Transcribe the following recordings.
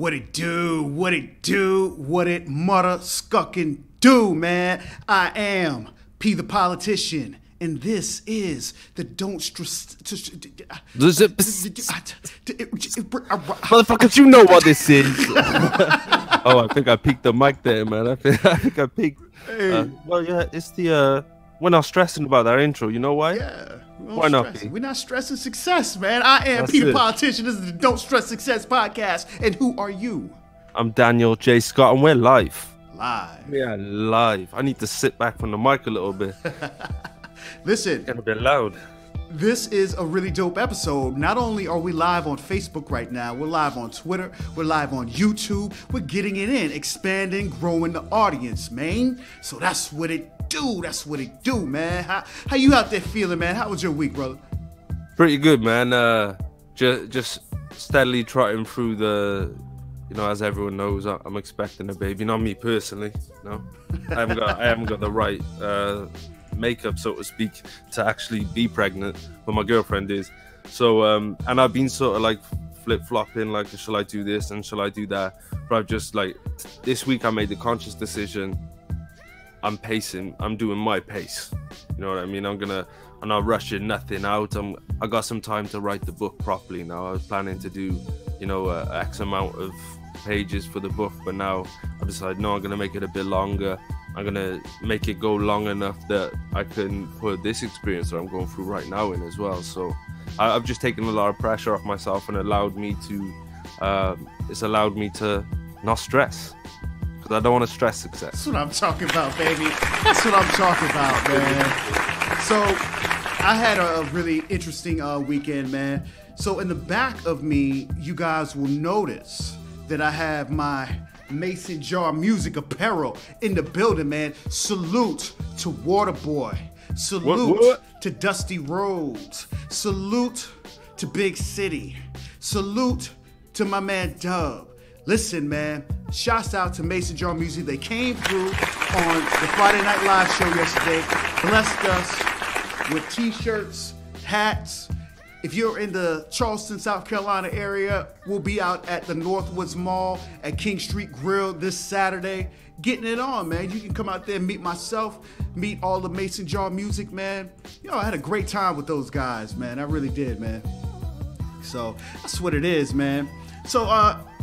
What it do, what it do, what it mother scucking do, man. I am PThePolitician, and this is the Don't Stress. Motherfuckers, you know what this is. Oh, I think I peaked the mic there, man. I think I peaked. Well, yeah, it's the we're not stressing about our intro. You know why? Yeah. Why not? We're not stressing success, man. I am That's PThePolitician. This is the Don't Stress Success podcast. And who are you? I'm Daniel J. Scott, and we're live. Live. Yeah, live. I need to sit back from the mic a little bit. Listen. Getting a bit loud. This is a really dope episode. Not only are we live on Facebook right now, we're live on Twitter, we're live on YouTube, we're getting it in, expanding, growing the audience, man. So that's what it do. That's what it do, man. How you out there feeling, man? How was your week, brother? Pretty good, man. Just steadily trotting through the, as everyone knows, I'm expecting a baby. Not me personally, no. I haven't got the right makeup, so to speak, to actually be pregnant, but my girlfriend is. So and I've been sort of like flip-flopping, like, shall I do this and shall I do that? But I've just, like, this week I made the conscious decision. I'm pacing. I'm doing my pace. You know what I mean? I'm not rushing nothing out. I got some time to write the book properly now. I was planning to do, X amount of pages for the book, but now I decided, no, I'm gonna make it a bit longer. I'm gonna make it go long enough that I can put this experience that I'm going through right now in as well. So I've just taken a lot of pressure off myself, and it's allowed me to not stress. I don't want to stress success. That's what I'm talking about, baby. That's what I'm talking about, man. So I had a really interesting weekend, man. So in the back of me, you guys will notice that I have my Mason Jar Music apparel in the building, man. Salute to Waterboy. Salute what? To Dusty Rhodes. Salute to Big City. Salute to my man Dub. Listen, man, shouts out to Mason Jar Music. They came through on the Friday Night Live show yesterday, blessed us with t-shirts, hats. If you're in the Charleston, South Carolina area, we'll be out at the Northwoods Mall at King Street Grill this Saturday, getting it on, man. You can come out there and meet myself, meet all the Mason Jar Music, man. I had a great time with those guys, man. I really did, man. So that's what it is, man. So,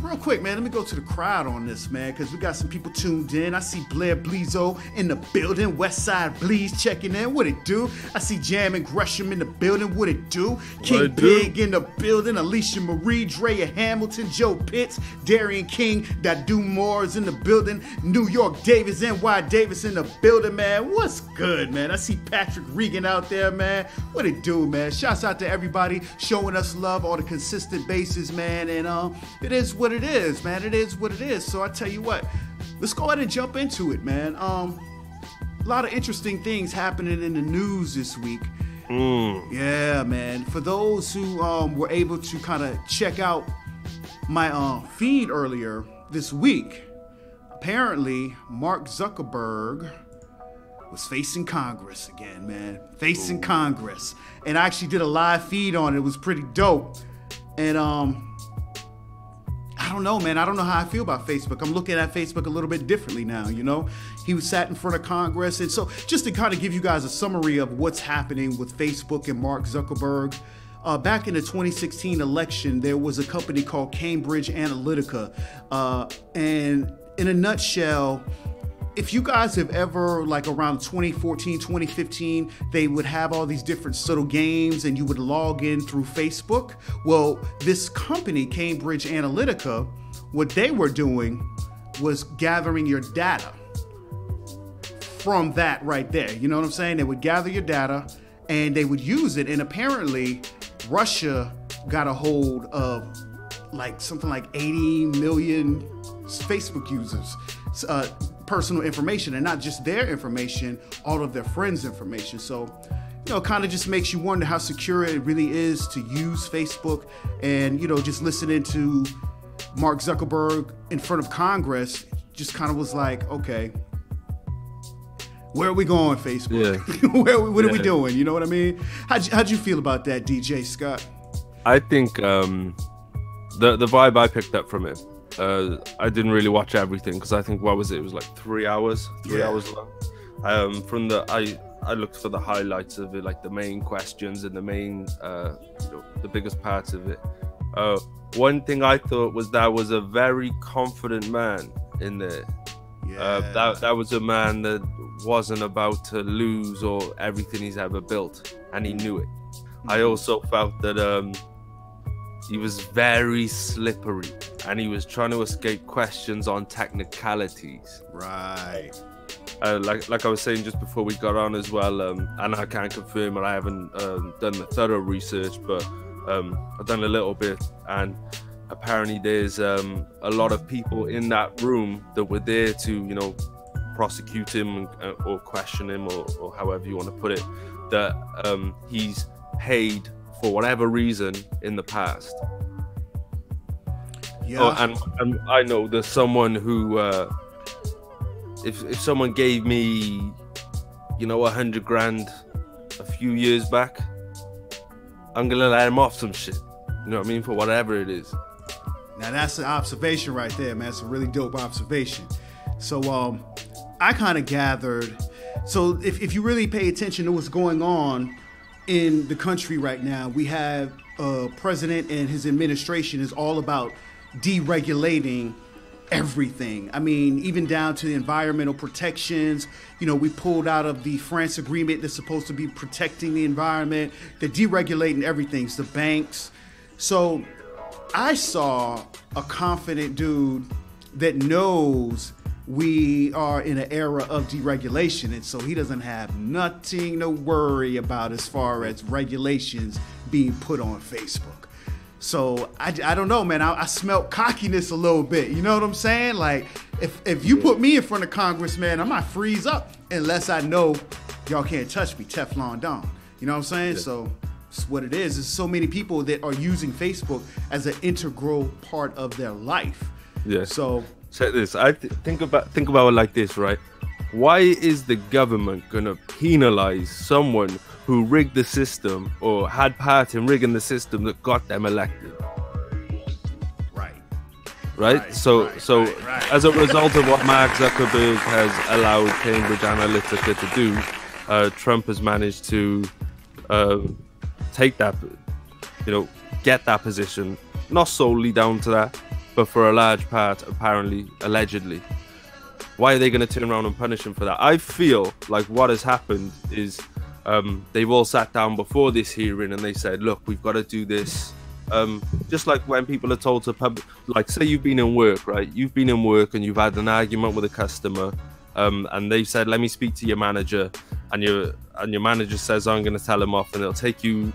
real quick, man, let me go to the crowd on this, man, because we got some people tuned in. I see Blair Bleezo in the building. Westside Bleeze checking in. What it do? I see Jam and Gresham in the building. What it do? King Big in the building. Alicia Marie, Drea Hamilton, Joe Pitts, Darian King, Dadu Moore is in the building. New York Davis, NY Davis in the building, man. What's good, man? I see Patrick Regan out there, man. What it do, man? Shouts out to everybody showing us love on a consistent basis, man. And it is what it is, man. It is what it is. So I tell you what, let's go ahead and jump into it, man. A lot of interesting things happening in the news this week. Yeah, man. For those who were able to kind of check out my feed earlier this week, apparently Mark Zuckerberg was facing Congress again, man. Facing Congress. And I actually did a live feed on it. It was pretty dope. And I don't know, man. I don't know how I feel about Facebook. I'm looking at Facebook a little bit differently now, He was sat in front of Congress. And so just to kind of give you guys a summary of what's happening with Facebook and Mark Zuckerberg, back in the 2016 election, there was a company called Cambridge Analytica. And in a nutshell, if you guys have ever, like around 2014, 2015, they would have all these different little games and you would log in through Facebook. Well, this company, Cambridge Analytica, what they were doing was gathering your data from that right there. You know what I'm saying? They would gather your data and they would use it. And apparently Russia got a hold of something like 80 million Facebook users. Personal information, and not just their information, all of their friends' information. So, kind of just makes you wonder how secure it really is to use Facebook. And, just listening to Mark Zuckerberg in front of Congress just kind of was like, okay, where are we going, Facebook? Yeah. What are we doing? You know what I mean? How'd you feel about that, DJ Scott? I think the vibe I picked up from it I didn't really watch everything because I think what was it? It was like 3 hours, 3 hours long. I looked for the highlights of it, like the main questions and the main, the biggest parts of it. One thing I thought was that was a very confident man in there. That was a man that wasn't about to lose or everything he's ever built, and he knew it. I also felt that he was very slippery, and he was trying to escape questions on technicalities. Right. Like I was saying just before we got on as well, and I can't confirm it, I haven't done the thorough research, but I've done a little bit, and apparently there's a lot of people in that room that were there to, prosecute him or question him or however you want to put it, that he's paid for whatever reason in the past. Yeah. Oh, and I know there's someone who, if someone gave me, $100 grand a few years back, I'm gonna let him off some shit. You know what I mean? For whatever it is. Now that's an observation right there, man. It's a really dope observation. So I kind of gathered. So if you really pay attention to what's going on in the country right now, we have a president and his administration is all about deregulating everything. I mean, even down to the environmental protections. We pulled out of the France agreement that's supposed to be protecting the environment. They're deregulating everything. It's the banks. So I saw a confident dude that knows we are in an era of deregulation, and so he doesn't have nothing to worry about as far as regulations being put on Facebook. So I don't know, man. I smelt cockiness a little bit. You know what I'm saying? Like, if you put me in front of Congress, man, I might freeze up unless I know y'all can't touch me, Teflon Don. You know what I'm saying? Yeah. So it's what it is. There's so many people that are using Facebook as an integral part of their life. Yeah. So check this. I think about it like this, right? Why is the government gonna penalize someone who rigged the system or had part in rigging the system that got them elected? Right? So as a result of what Mark Zuckerberg has allowed Cambridge Analytica to do, Trump has managed to take that, get that position, not solely down to that, but for a large part, apparently, allegedly. Why are they going to turn around and punish him for that? I feel like what has happened is they've all sat down before this hearing and they said, look, we've got to do this. Just like when people are told to like, say you've been in work, right? You've been in work and you've had an argument with a customer, and they've said, let me speak to your manager, and your manager says, I'm going to tell him off, and it'll take you,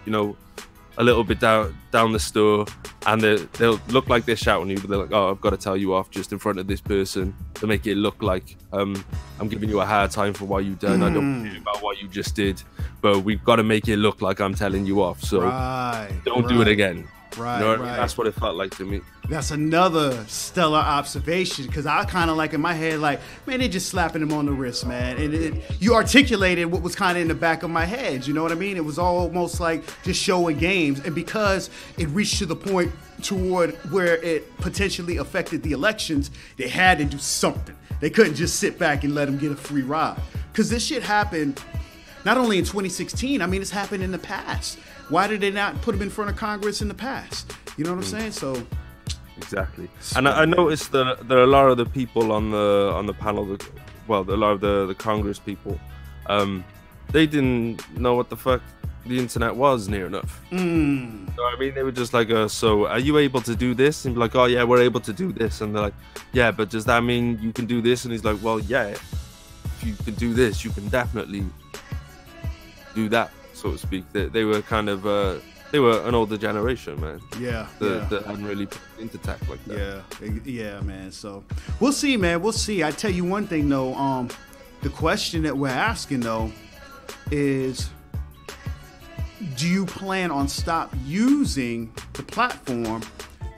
a little bit down the store, and they'll look like they're shouting at you, but they're like, oh, I've got to tell you off just in front of this person to make it look like I'm giving you a hard time for what you've done. I don't care about what you just did, but we've got to make it look like I'm telling you off, so don't do it again. Right, I mean? That's what it felt like to me. That's another stellar observation, because I kind of like in my head, like, man, they're just slapping him on the wrist, man. And you articulated what was kind of in the back of my head. You know what I mean? It was almost like just showing games. And because it reached to the point toward where it potentially affected the elections, they had to do something. They couldn't just sit back and let him get a free ride. Because this shit happened not only in 2016, I mean, it's happened in the past. Why did they not put him in front of Congress in the past? You know what I'm saying? So exactly. And I noticed that there are a lot of the people on the panel, a lot of the Congress people, they didn't know what the fuck the internet was near enough. You know what I mean? They were just like, so are you able to do this? And be like, oh yeah, we're able to do this. And they're like, yeah, but does that mean you can do this? And he's like, well, yeah, if you can do this, you can definitely do that, so to speak. They were kind of they were an older generation, man. Yeah. That hadn't really put into tech like that. Yeah, man. So we'll see, man. We'll see. I tell you one thing though. The question that we're asking though is, do you plan on stop using the platform,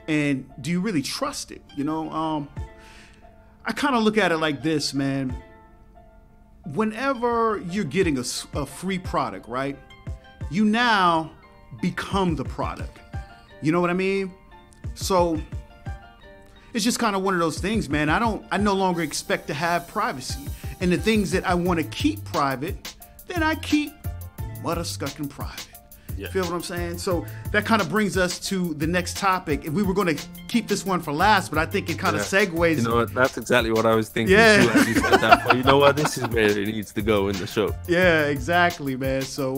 and do you really trust it? I kind of look at it like this, man. Whenever you're getting a free product, right? You now become the product. You know what I mean? So it's just kind of one of those things, man. I no longer expect to have privacy. And the things that I want to keep private, then I keep mother-scucking private. Yeah. Feel what I'm saying? So that kind of brings us to the next topic. If we were going to keep this one for last, but I think it kind of segues. You know what? That's exactly what I was thinking. Yeah. Too, as you said that. But you know what? This is where it needs to go in the show. Yeah, exactly, man. So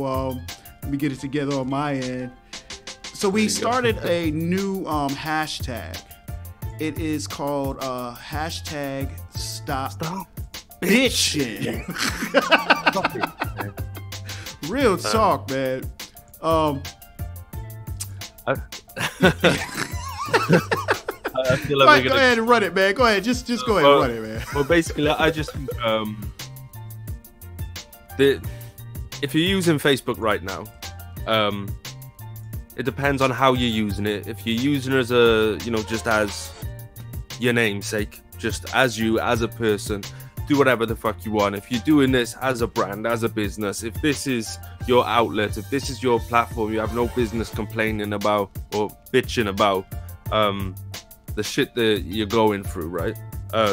let me get it together on my end. So we started a new hashtag. It is called hashtag Stop Bitching. Stop it, man. Real talk, man. I feel like go ahead and run it, man. Go ahead, just go ahead and run it, man. Well, basically, I just think if you're using Facebook right now, it depends on how you're using it. If you're using it as just as your namesake, just as you, as a person, do whatever the fuck you want. If you're doing this as a brand, as a business, if this is your outlet, if this is your platform, you have no business complaining about or bitching about the shit that you're going through, right?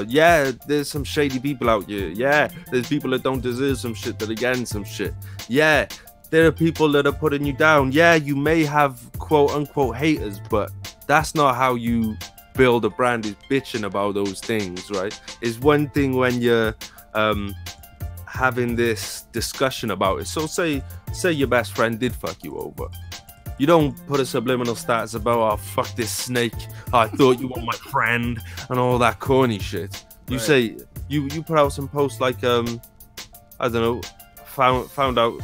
Yeah, there's some shady people out here. Yeah, there's people that don't deserve some shit that are getting some shit. Yeah, there are people that are putting you down. Yeah, you may have quote unquote haters, but that's not how you build a brand, is bitching about those things, right? It's one thing when you're having this discussion about it. So say your best friend did fuck you over. You don't put a subliminal status about, oh, fuck this snake, oh, I thought you were my friend, and all that corny shit. You say, you put out some posts like, I don't know, found out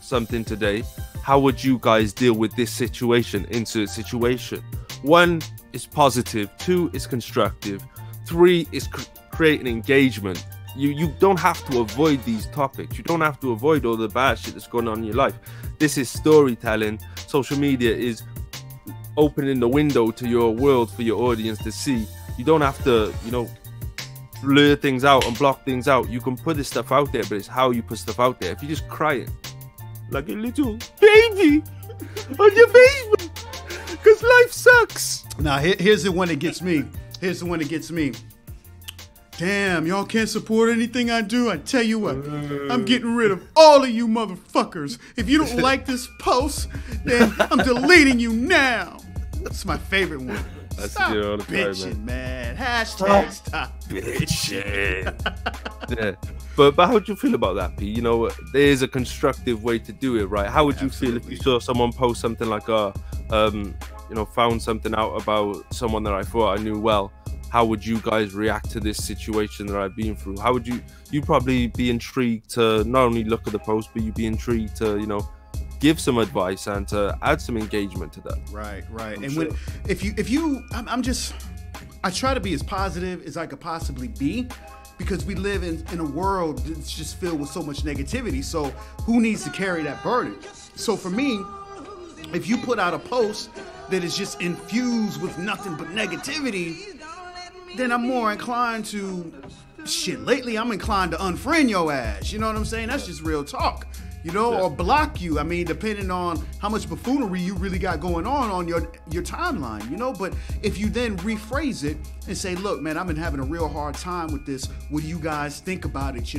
something today. How would you guys deal with this situation, into a situation? 1 is positive, 2 is constructive, 3 is creating engagement. You don't have to avoid these topics. You don't have to avoid all the bad shit that's going on in your life. This is storytelling. Social media is opening the window to your world for your audience to see. You don't have to, blur things out and block things out. You can put this stuff out there, but it's how you put stuff out there. If you're just crying like a little baby on your Facebook because life sucks. Now, here's the one that gets me. Here's the one that gets me. Damn, y'all can't support anything I do. I tell you what, I'm getting rid of all of you motherfuckers. If you don't like this post, then I'm deleting you now. That's my favorite one. Stop bitching, man. Hashtag stop bitching. Yeah. But how do you feel about that, P? There is a constructive way to do it, right? How would you feel if you saw someone post something like, found something out about someone that I thought I knew well? How would you guys react to this situation that I've been through? How would you probably be intrigued to not only look at the post, but you'd be intrigued to, give some advice and to add some engagement to that. Right. And I try to be as positive as I could possibly be, because we live in a world that's just filled with so much negativity. So who needs to carry that burden? So for me, if you put out a post that is just infused with nothing but negativity, then I'm more inclined to, lately I'm inclined to unfriend your ass. You know what I'm saying? That's just real talk. Or block you. I mean, depending on how much buffoonery you really got going on your timeline, But if you then rephrase it and say, look, man, I've been having a real hard time with this. What do you guys think about it?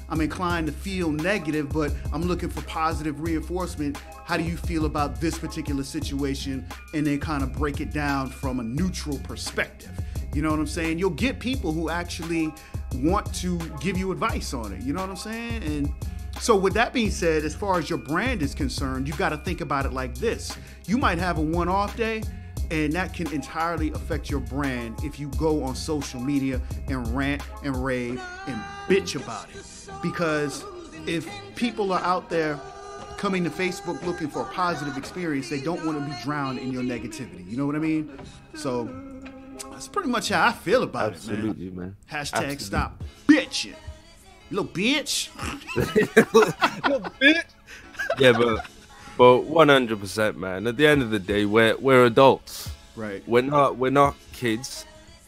I'm inclined to feel negative, but I'm looking for positive reinforcement. How do you feel about this particular situation? And then kind of break it down from a neutral perspective. You know what I'm saying? You'll get people who actually want to give you advice on it. You know what I'm saying? And so with that being said, as far as your brand is concerned, you got to think about it like this. You might have a one-off day, and that can entirely affect your brand if you go on social media and rant and rave and bitch about it. Because if people are out there coming to Facebook looking for a positive experience, they don't want to be drowned in your negativity. You know what I mean? So that's pretty much how I feel about it, man. Absolutely, man. Hashtag stop bitching. Little bitch. Little bitch. Yeah, but 100%, man. At the end of the day, we're adults. Right. We're not kids,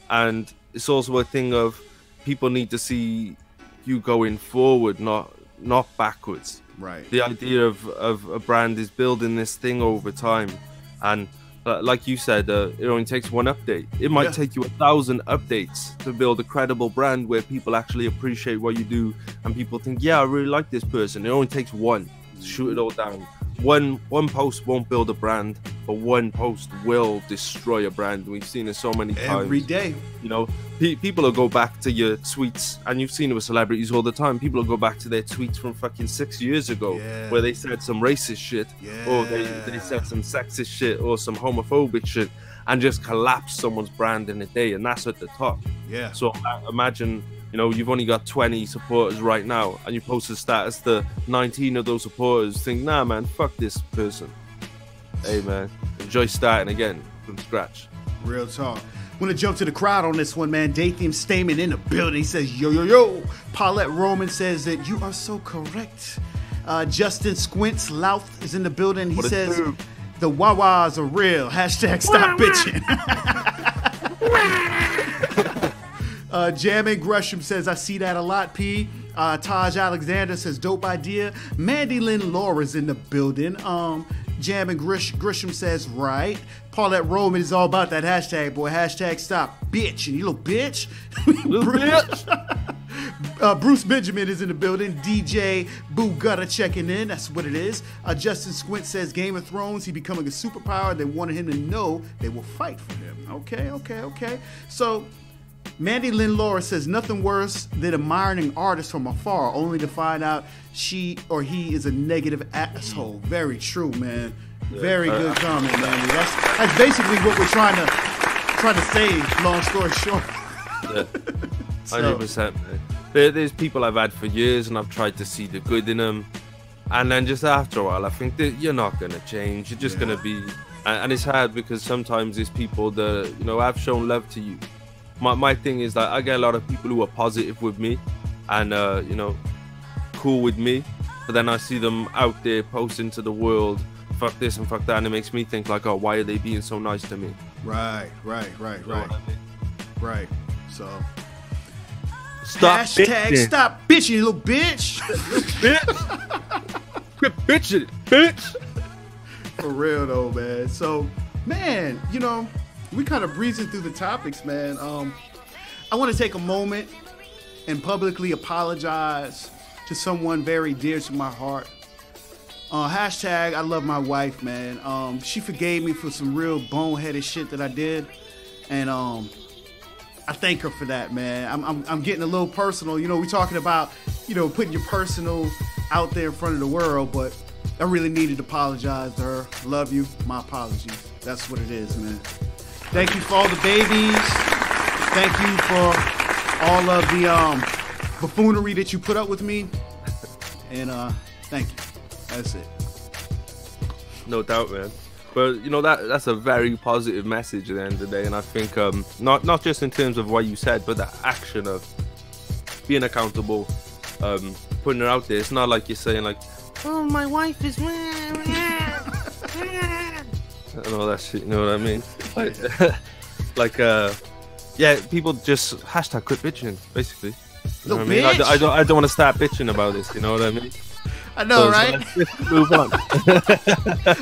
and it's also a thing of people need to see you going forward, not backwards. Right. The idea of a brand is building this thing over time, and like you said, it only takes one update. It might take you 1,000 updates to build a credible brand where people actually appreciate what you do and people think, yeah, I really like this person. It only takes one to shoot it all down. One post won't build a brand, but one post will destroy a brand. We've seen it so many times. Every day. You know, people will go back to your tweets, and you've seen it with celebrities all the time. People will go back to their tweets from fucking 6 years ago, where they said some racist shit, or they said some sexist shit, or some homophobic shit, and just collapse someone's brand in a day, and that's at the top. Yeah. So imagine, you know, you've only got 20 supporters right now, and you post a status that 19 of those supporters think, nah, man, fuck this person. Hey, man, enjoy starting again from scratch. Real talk. Want to jump to the crowd on this one, man. Dathium Stamen in the building. He says, yo, yo, yo. Paulette Roman says that you are so correct. Justin Squints Louth is in the building. He says, the Wawas are real. Hashtag stop bitching. Jamming Gresham says, I see that a lot, P. Taj Alexander says, dope idea. Mandy Lynn Laura's in the building. Jamming Grisham says, right. Paulette Roman is all about that hashtag, boy. Hashtag stop bitch. And you little bitch. Little bitch. Bruce Benjamin is in the building. DJ Boo Gutter checking in. That's what it is. Justin Squint says Game of Thrones, he becoming a superpower. They wanted him to know they will fight for him. Okay. So Mandy Lynn Laura says nothing worse than admiring an artist from afar only to find out she or he is a negative asshole. Very true, man. Very good comment, Mandy. That's basically what we're trying to say, long story short. Yeah. 100%, man. There's people I've had for years and I've tried to see the good in them, and then just after a while I think that you're not going to change. You're just going to be, and it's hard because sometimes there's people that, you know, have shown love to you. My thing is that I get a lot of people who are positive with me and, you know, cool with me, but then I see them out there posting to the world, fuck this and fuck that, and it makes me think like, oh, why are they being so nice to me? Right. You know what I mean? Right. So stop hashtag bitching. Stop bitching, you little bitch. Bitch. Quit bitching, bitch. For real though, man. So, man, you know, we kind of breezing through the topics, man. I want to take a moment and publicly apologize to someone very dear to my heart. Hashtag I love my wife, man. She forgave me for some real boneheaded shit that I did, and I thank her for that, man. I'm getting a little personal. You know, we're talking about, you know, putting your personal out there in front of the world, but I really needed to apologize to her. Love you. My apologies. That's what it is, man. Thank you for all the babies. Thank you for all of the buffoonery that you put up with me. And thank you. That's it. No doubt, man. But you know, that's a very positive message at the end of the day, and I think not just in terms of what you said, but the action of being accountable, putting it out there. It's not like you're saying like, oh, my wife is and all that shit. You know what I mean? Like, yeah, people just hashtag quit bitching, basically. You know what I mean? I don't want to start bitching about this. You know what I mean? I know, right? So let's just move on.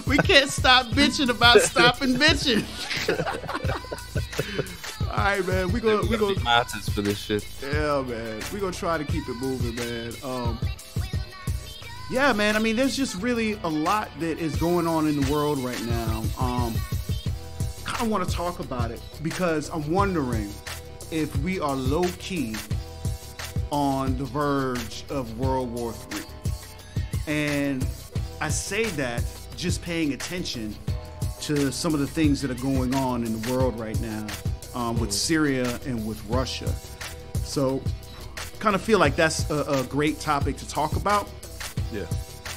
We can't stop bitching about stopping bitching. All right, man. We gonna be martyrs for this shit. Yeah, man. We gonna try to keep it moving, man. Yeah, man. I mean, there's just really a lot that is going on in the world right now. Kind of want to talk about it because I'm wondering if we are low key on the verge of World War III. And I say that just paying attention to some of the things that are going on in the world right now with Syria and with Russia. So kind of feel like that's a great topic to talk about. Yeah.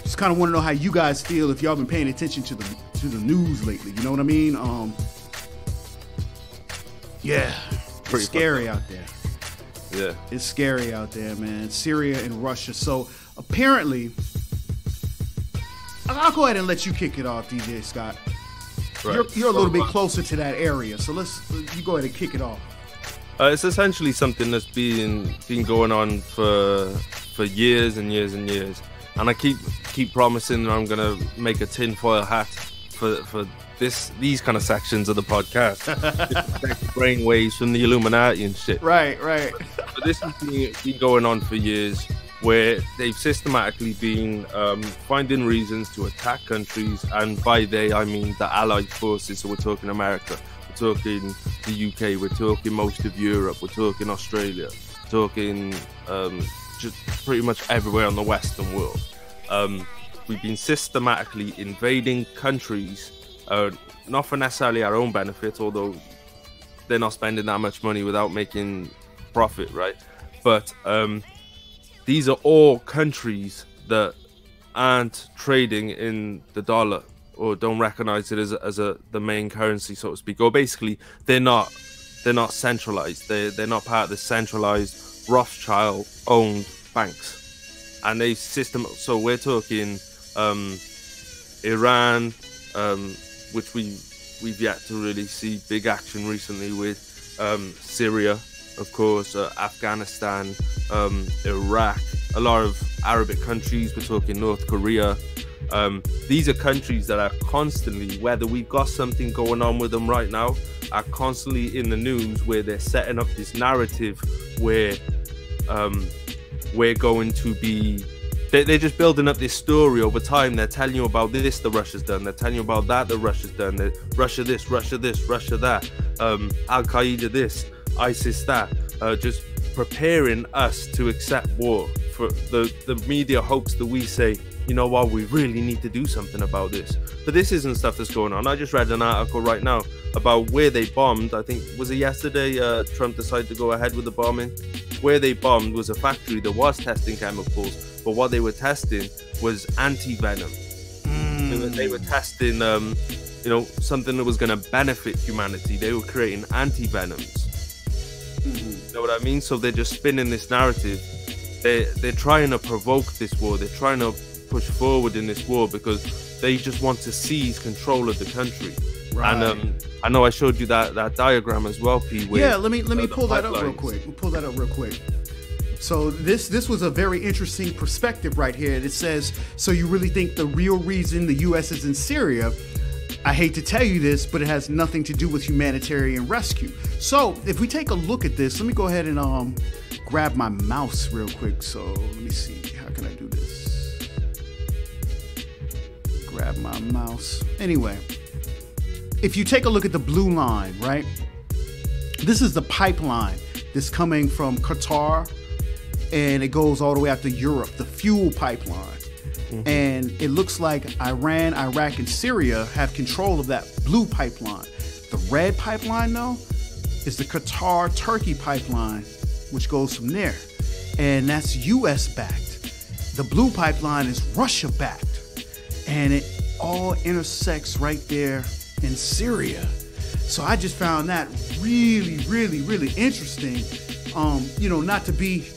Just kind of want to know how you guys feel if y'all been paying attention to the news lately. You know what I mean? Yeah. It's scary out there. Yeah. It's scary out there, man. Syria and Russia. So apparently, I'll go ahead and let you kick it off, DJ Scott. Right. You're a little bit closer to that area, so you go ahead and kick it off. It's essentially something that's been going on for years and years and years, and I keep promising that I'm gonna make a tinfoil hat for these kind of sections of the podcast. Brain waves from the Illuminati and shit. Right. But this has been going on for years, where they've systematically been finding reasons to attack countries, and by they I mean the Allied forces. So we're talking America, we're talking the UK, we're talking most of Europe, we're talking Australia, talking just pretty much everywhere on the Western world. We've been systematically invading countries, not for necessarily our own benefit, although they're not spending that much money without making profit, right? But these are all countries that aren't trading in the dollar, or don't recognize it as the main currency, so to speak. Or basically, they're not centralized. They're not part of the centralized Rothschild-owned banks, and they So we're talking Iran, which we've yet to really see big action recently with, Syria, of course, Afghanistan, Iraq, a lot of Arabic countries. We're talking North Korea. These are countries that are constantly, whether we've got something going on with them right now, are constantly in the news, where they're setting up this narrative where we're going to be... They're just building up this story over time. They're telling you about this, the Russia's done. They're telling you about that, the Russia's done. Russia this, Russia this, Russia that. Al-Qaeda this, ISIS that. Just preparing us to accept war. For the media hopes that we say, you know what, we really need to do something about this. But this isn't stuff that's going on. I just read an article right now about where they bombed. I think, was it yesterday, Trump decided to go ahead with the bombing? Where they bombed was a factory that was testing chemicals, but what they were testing was anti-venom. They were testing, something that was going to benefit humanity. They were creating anti-venoms. You know what I mean? So they're just spinning this narrative. They're trying to provoke this war. They're trying to push forward in this war because they just want to seize control of the country. Right. And I know I showed you that diagram as well, P. Yeah, let me pull that up real quick. We'll pull that up real quick. So this was a very interesting perspective right here. It says, so you really think the real reason the U.S. is in Syria? I hate to tell you this, but it has nothing to do with humanitarian rescue. So if we take a look at this, let me go ahead and grab my mouse real quick. So let me see, how can I do this? Grab my mouse. Anyway, if you take a look at the blue line, right? This is the pipeline that's coming from Qatar, and it goes all the way out to Europe, the fuel pipeline. And it looks like Iran, Iraq, and Syria have control of that blue pipeline. The red pipeline, though, is the Qatar-Turkey pipeline, which goes from there. And that's US-backed. The blue pipeline is Russia-backed. And it all intersects right there in Syria. So I just found that really, really, really interesting. Not to be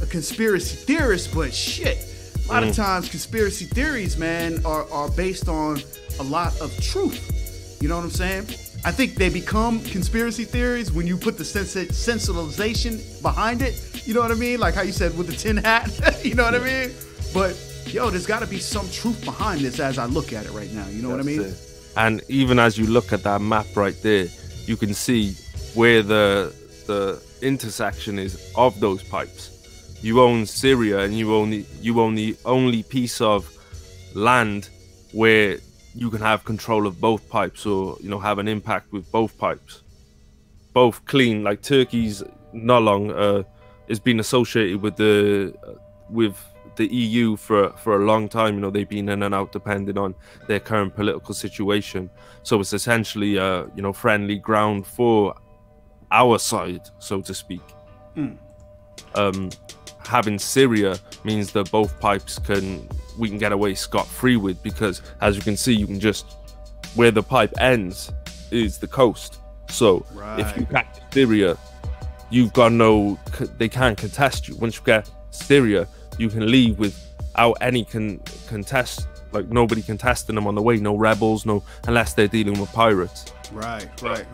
a conspiracy theorist, but shit. A lot of times conspiracy theories, man, are based on a lot of truth. You know what I'm saying? I think they become conspiracy theories when you put the sensationalization behind it. You know what I mean? Like how you said with the tin hat. You know what I mean? But, there's got to be some truth behind this as I look at it right now. You know what I mean? And even as you look at that map right there, you can see where the intersection is of those pipes. You own Syria, and you own the only piece of land where you can have control of both pipes, or have an impact with both pipes, both clean. Like Turkey's not long has been associated with the EU for a long time. They've been in and out depending on their current political situation. So it's essentially friendly ground for our side, so to speak. Having Syria means that both pipes we can get away scot-free with, because as you can see, you can just, where the pipe ends is the coast. So if you catch Syria, you've got they can't contest you. Once you get Syria, you can leave without any contest, like nobody contesting them on the way, no rebels, unless they're dealing with pirates. Right. But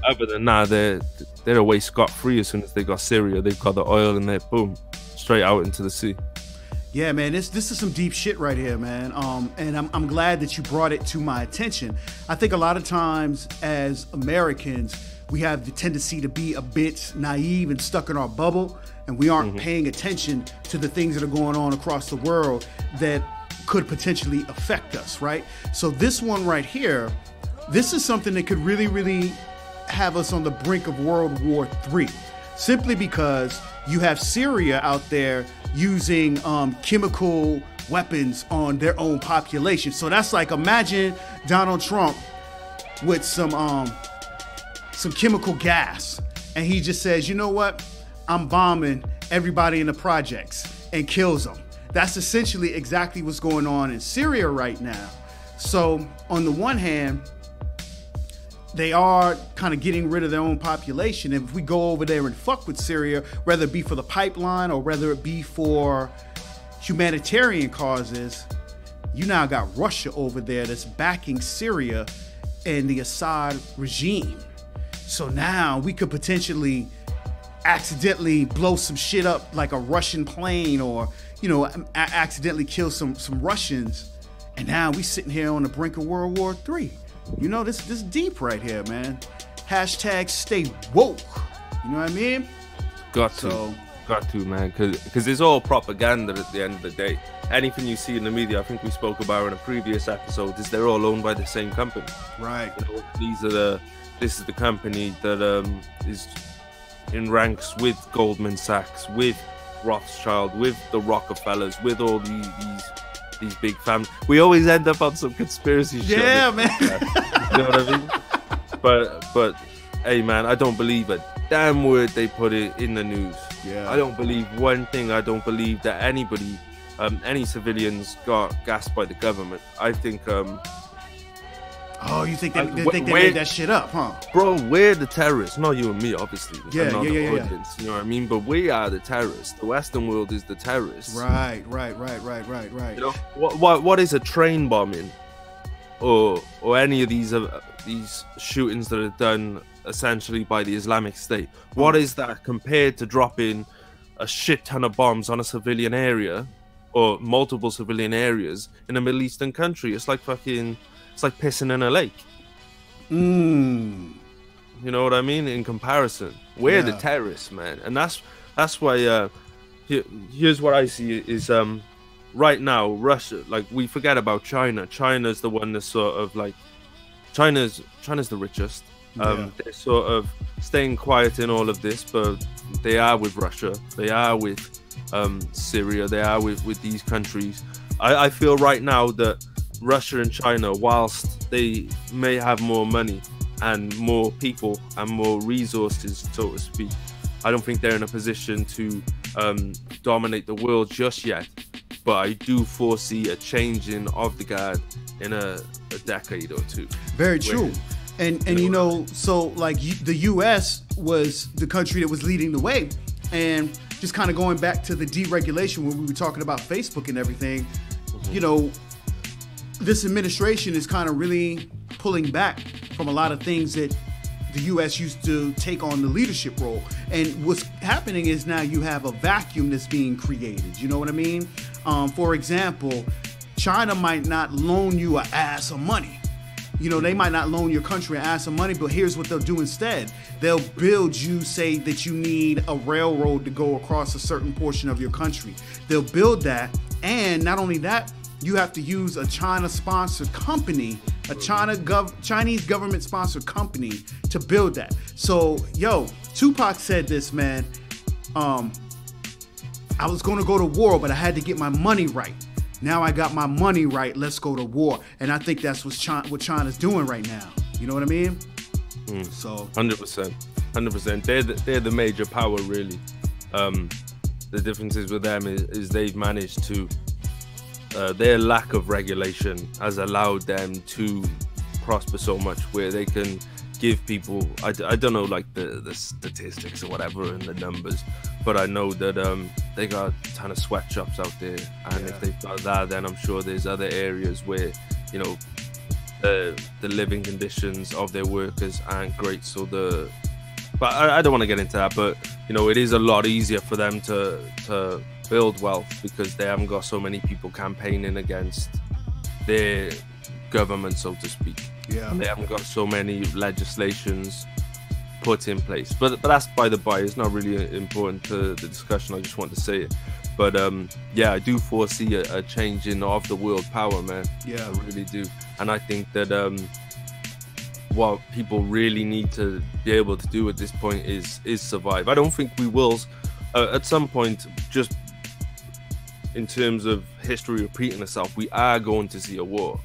other than that, they're away scot-free as soon as they got Syria. They've got the oil, and they're boom, straight out into the sea. Yeah, man, this is some deep shit right here, man. And I'm glad that you brought it to my attention. I think a lot of times as Americans, we have the tendency to be a bit naive and stuck in our bubble, and we aren't paying attention to the things that are going on across the world that could potentially affect us, right? So this one right here, this is something that could really, really have us on the brink of World War III, simply because you have Syria out there using chemical weapons on their own population. So that's like, imagine Donald Trump with some chemical gas, and he just says, you know what, I'm bombing everybody in the projects, and kills them. That's essentially exactly what's going on in Syria right now. So on the one hand, they are kind of getting rid of their own population. If we go over there and fuck with Syria, whether it be for the pipeline or whether it be for humanitarian causes, you now got Russia over there that's backing Syria and the Assad regime. So now we could potentially accidentally blow some shit up like a Russian plane, or, you know, accidentally kill some Russians. And now we sitting here on the brink of World War III. You know, this deep right here, man. Hashtag stay woke. You know what I mean? Got to, man. Because it's all propaganda at the end of the day. Anything you see in the media, I think we spoke about in a previous episode, is they're all owned by the same company. Right. You know, this is the company that is in ranks with Goldman Sachs, with Rothschild, with the Rockefellers, with all these big families. We always end up on some conspiracy shit. Yeah, man. You know what I mean? But hey, man, I don't believe a damn word they put it in the news. Yeah. I don't believe one thing. I don't believe that anybody, any civilians got gassed by the government. I think oh, you think they made that shit up, huh? Bro, we're the terrorists. Not you and me, obviously. Yeah. You know what I mean? But we are the terrorists. The Western world is the terrorists. Right. You know, what is a train bombing, or any of these shootings that are done essentially by the Islamic State? What is that compared to dropping a shit ton of bombs on a civilian area, or multiple civilian areas in a Middle Eastern country? It's like pissing in a lake. You know what I mean? In comparison, we're the terrorists, man. And that's why here's what I see is right now Russia, like, we forget about China. China's the one that's sort of like, China's the richest. They're sort of staying quiet in all of this, but they are with Russia, they are with Syria, they are with these countries. I feel right now that Russia and China, whilst they may have more money and more people and more resources, so to speak, I don't think they're in a position to dominate the world just yet. But I do foresee a changing of the guard in a decade or two. Very true. And you know, so like the US was the country that was leading the way. And just kind of going back to the deregulation when we were talking about Facebook and everything, you know, this administration is kind of really pulling back from a lot of things that the U.S. used to take on the leadership role. And what's happening is now you have a vacuum that's being created. You know what I mean? For example, China might not loan you an ass of money. You know, they might not loan your country an ass of money, but here's what they'll do instead. They'll build you, say that you need a railroad to go across a certain portion of your country. They'll build that. And not only that, you have to use a China-sponsored company, a Chinese government-sponsored company to build that. So, yo, Tupac said this, man. I was going to go to war, but I had to get my money right. Now I got my money right. Let's go to war. And I think that's what China's doing right now. You know what I mean? So 100%. They're the major power, really. The differences with them is they've managed to. Their lack of regulation has allowed them to prosper so much, where they can give people, I don't know, like the statistics or whatever and the numbers, but I know that they got a ton of sweatshops out there, and if they've got that, then I'm sure there's other areas where, you know, the living conditions of their workers aren't great. So but I don't want to get into that, but you know, it is a lot easier for them to build wealth because they haven't got so many people campaigning against their government, so to speak. Yeah. And they haven't got so many legislations put in place. But that's by the by. It's not really important to the discussion. I just want to say it. But yeah, I do foresee a changing of the world power, man. Yeah, I really do. And I think that what people really need to be able to do at this point is survive. I don't think we will at some point, just in terms of history repeating itself, we are going to see a war,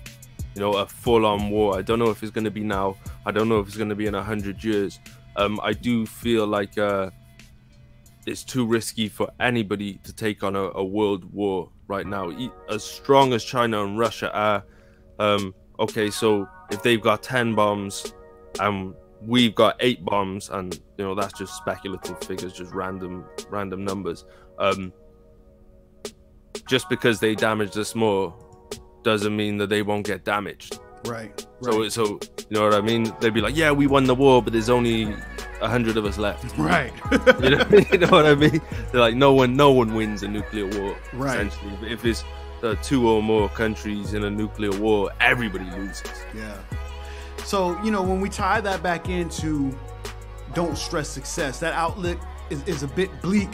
you know, a full-on war. I don't know if it's going to be now. I don't know if it's going to be in 100 years. I do feel like it's too risky for anybody to take on a world war right now. As strong as China and Russia are, okay, so if they've got 10 bombs and we've got 8 bombs, and you know that's just speculative figures, just random numbers. Just because they damaged us more doesn't mean that they won't get damaged. Right. So you know what I mean? They'd be like, yeah, we won the war, but there's only 100 of us left. Right. You know what I mean? They're like, no one wins a nuclear war. Right. Essentially, if it's 2 or more countries in a nuclear war, everybody loses. Yeah. So, you know, when we tie that back into don't stress success, that outlook is a bit bleak.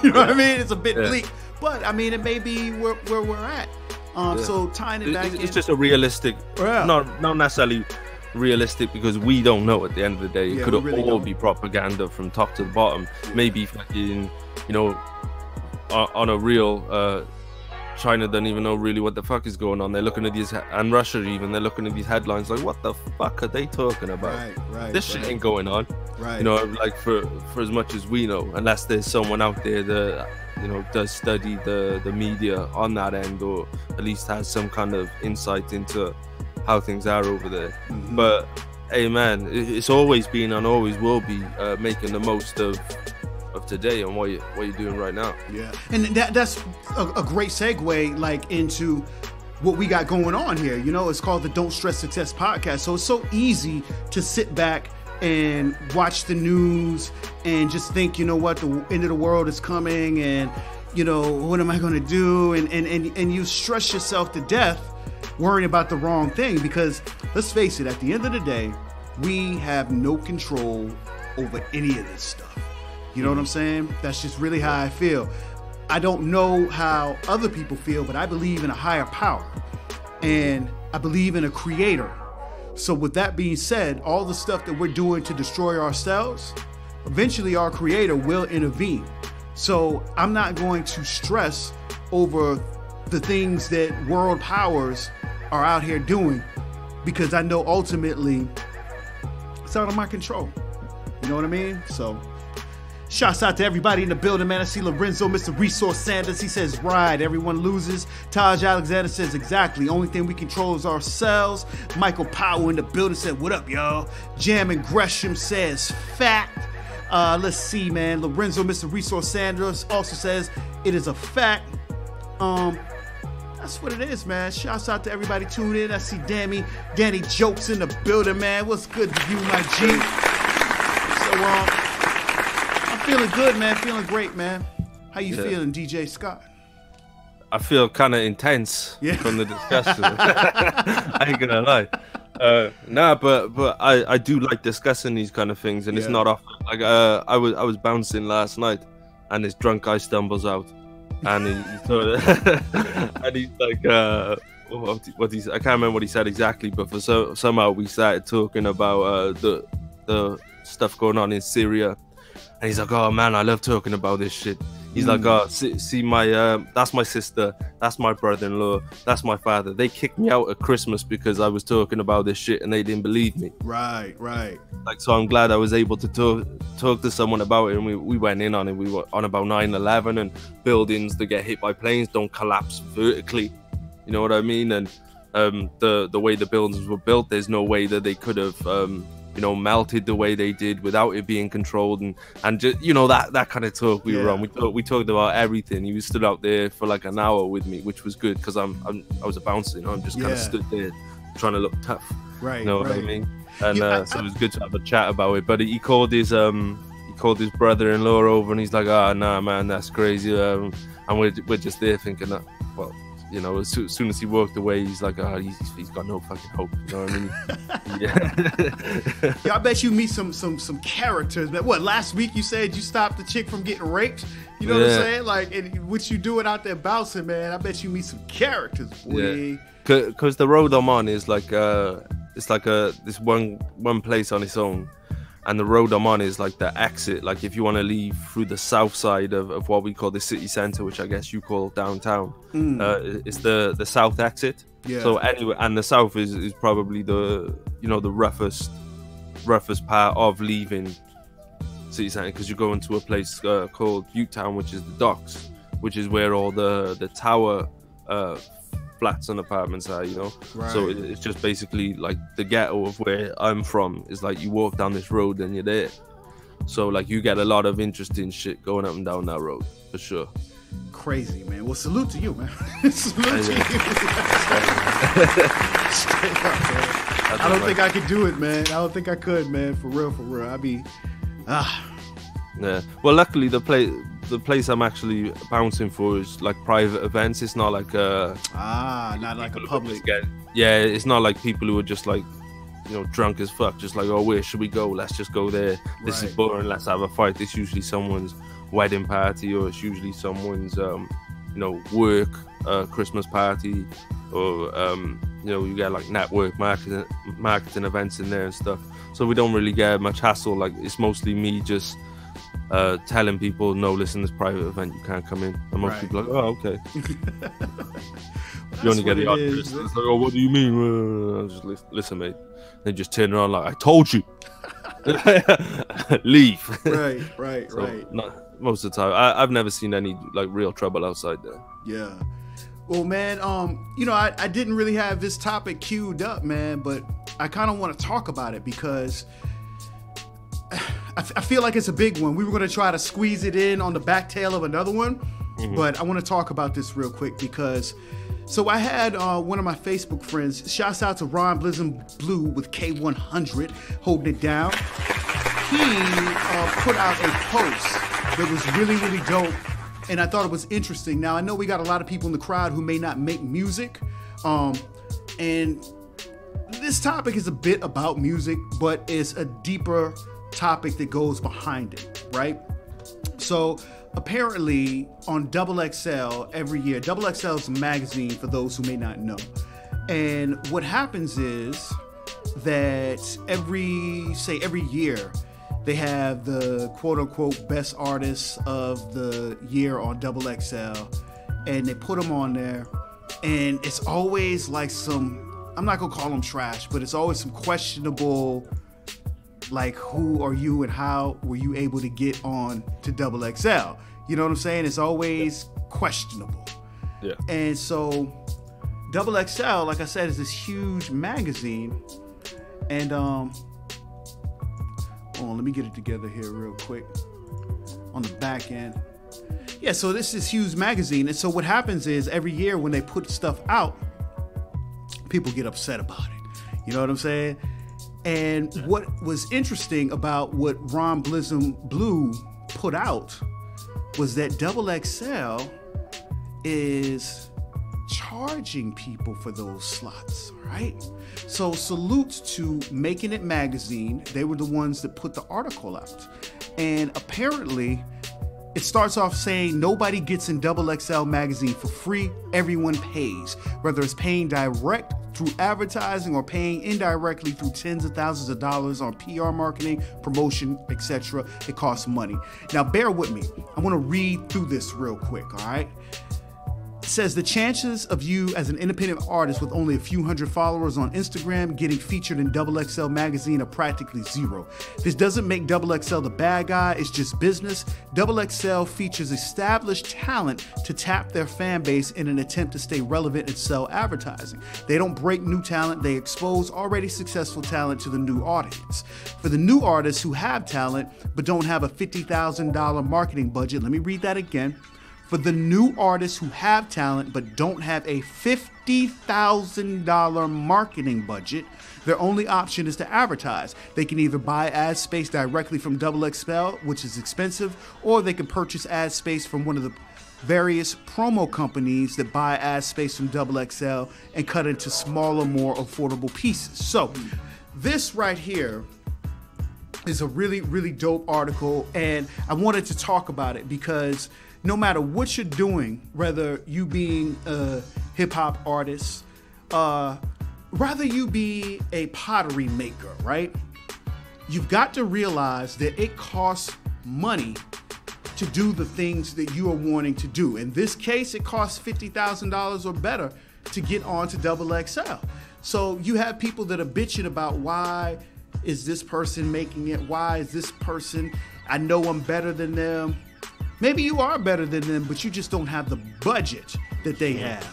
You know what I mean? It's a bit bleak. But, I mean, it may be where we're at. So tying it back it's just a realistic, not necessarily realistic, because we don't know at the end of the day. It could all be propaganda from top to the bottom. Maybe fucking, you know, on a real... China doesn't even know really what the fuck is going on. They're looking at these, and Russia even, they're looking at these headlines like, what the fuck are they talking about? This shit ain't going on. You know, like for as much as we know, unless there's someone out there that, you know, does study the media on that end, or at least has some kind of insight into how things are over there. But hey man, it's always been and always will be making the most of today and what you're doing right now. Yeah, and that's a great segue, like, into what we got going on here. You know, it's called the Don't Stress Success podcast. So it's so easy to sit back and watch the news and just think, you know what, the end of the world is coming, and you know, what am I going to do? And you stress yourself to death worrying about the wrong thing, because let's face it, at the end of the day, we have no control over any of this stuff. You know what I'm saying? That's just really how I feel. I don't know how other people feel, but I believe in a higher power, and I believe in a creator. So with that being said, all the stuff that we're doing to destroy ourselves, eventually our creator will intervene. So I'm not going to stress over the things that world powers are out here doing, because I know ultimately it's out of my control. You know what I mean? So shouts out to everybody in the building, man. I see Lorenzo, Mr. Resource Sanders. He says, right, everyone loses. Taj Alexander says, exactly. Only thing we control is ourselves. Michael Powell in the building said, what up, y'all? Jam and Gresham says, fact. Let's see, man. Lorenzo, Mr. Resource Sanders also says, it is a fact. That's what it is, man. Shouts out to everybody tuning in. I see Danny Jokes in the building, man. What's good to you, my G? So, feeling good, man. Feeling great, man. How you feeling, DJ Scott? I feel kind of intense from the discussion. I ain't gonna lie. But I do like discussing these kind of things, and it's not often. Like I was bouncing last night, and this drunk guy stumbles out, and he sort of, and he's like, what he I can't remember what he said exactly, but somehow we started talking about the stuff going on in Syria. And he's like, oh man, I love talking about this shit. He's like, oh, see my, that's my sister, that's my brother-in-law, that's my father. They kicked me out at Christmas because I was talking about this shit and they didn't believe me. Right. Like, so I'm glad I was able to talk to someone about it, and we went in on it. We were on about 9/11 and buildings that get hit by planes don't collapse vertically. You know what I mean? And the way the buildings were built, there's no way that they could have you know, melted the way they did without it being controlled, and just, you know, that kind of talk we were on. We talked about everything. He stood out there for like an hour with me, which was good, because I was a bouncer, you know. I'm just kind of stood there trying to look tough, right? You know what I mean? And so it was good to have a chat about it. But he called his called his brother-in-law over, and he's like, "Ah, nah, man, that's crazy." And we're just there thinking that, well, you know, as soon as he walked away, he's like, "Ah, he's got no fucking hope." You know what I mean? Yeah. Yeah, I bet you meet some characters. Man, what, last week you said you stopped the chick from getting raped? You know what I'm saying? Like, and what you doing out there bouncing, man? I bet you meet some characters, boy. Yeah. Because the road I'm on is like it's like this one place on its own, and the road I'm on is like the exit. Like if you want to leave through the south side of what we call the city center, which I guess you call downtown, it's the south exit. Yeah. So anyway, and the south is probably the roughest part of leaving city center, because you go into a place called Utah, which is the docks, which is where all the tower flats and apartments are, you know. Right. So it's just basically like the ghetto of where I'm from. Is like you walk down this road and you're there. So like you get a lot of interesting shit going up and down that road for sure. Crazy, man. Well, salute to you, man. Salute to you. Straight up, man. I don't think I could do it, man. I don't think I could, man. For real. I'd be Yeah. Well, luckily the place I'm actually bouncing for is like private events. It's not like not like a public. Yeah, it's not like people who are just like, you know, drunk as fuck, just like, oh, where should we go? Let's just go there. This is boring. Let's have a fight. It's usually someone's wedding party, or it's usually someone's work Christmas party, or you get like network marketing events in there and stuff. So we don't really get much hassle. Like it's mostly me just telling people, no, listen, this private event, you can't come in. And most people are like, oh, okay. You only get the odd person. It's like, oh, what do you mean? Just listen, mate. They just turn around like, I told you. Leave. Right. Not most of the time. I've never seen any like real trouble outside there. Yeah. Well, man, I didn't really have this topic queued up, man, but I kind of want to talk about it because I feel like it's a big one. We were going to try to squeeze it in on the back tail of another one, but I want to talk about this real quick because, so I had one of my Facebook friends, shouts out to Ron Blizzum Blue with K100, holding it down. He put out a post that was really, really dope, and I thought it was interesting. Now, I know we got a lot of people in the crowd who may not make music, and this topic is a bit about music, but it's a deeper topic that goes behind it, right? So apparently on XXL every year, XXL is a magazine for those who may not know. And what happens is that every year they have the quote unquote best artists of the year on XXL, and they put them on there, and it's always like some, I'm not gonna call them trash, but it's always some questionable, like, who are you and how were you able to get on to XXL? You know what I'm saying? It's always questionable. Yeah. And so XXL, like I said, is this huge magazine. And hold on, let me get it together here real quick on the back end. Yeah, so this is huge magazine. And so what happens is every year when they put stuff out, people get upset about it. You know what I'm saying? And what was interesting about what Ron Blizzum Blue put out was that XXL is charging people for those slots, right? So salute to Making It Magazine. They were the ones that put the article out. And apparently it starts off saying nobody gets in XXL magazine for free. Everyone pays, whether it's paying direct through advertising or paying indirectly through tens of thousands of dollars on PR marketing, promotion, etc. It costs money. Now, bear with me. I want to read through this real quick, all right? It says the chances of you as an independent artist with only a few hundred followers on Instagram getting featured in XXL magazine are practically zero. This doesn't make XXL the bad guy, it's just business. XXL features established talent to tap their fan base in an attempt to stay relevant and sell advertising. They don't break new talent, they expose already successful talent to the new audience. For the new artists who have talent but don't have a $50,000 marketing budget, let me read that again. For the new artists who have talent but don't have a $50,000 marketing budget, their only option is to advertise. They can either buy ad space directly from XXL, which is expensive, or they can purchase ad space from one of the various promo companies that buy ad space from XXL and cut into smaller, more affordable pieces. So this right here is a really, really dope article, and I wanted to talk about it because no matter what you're doing, whether you being a hip-hop artist, rather you be a pottery maker, right? You've got to realize that it costs money to do the things that you are wanting to do. In this case, it costs $50,000 or better to get onto XXL. So you have people that are bitching about, why is this person making it? Why is this person? I know I'm better than them. Maybe you are better than them, but you just don't have the budget that they have.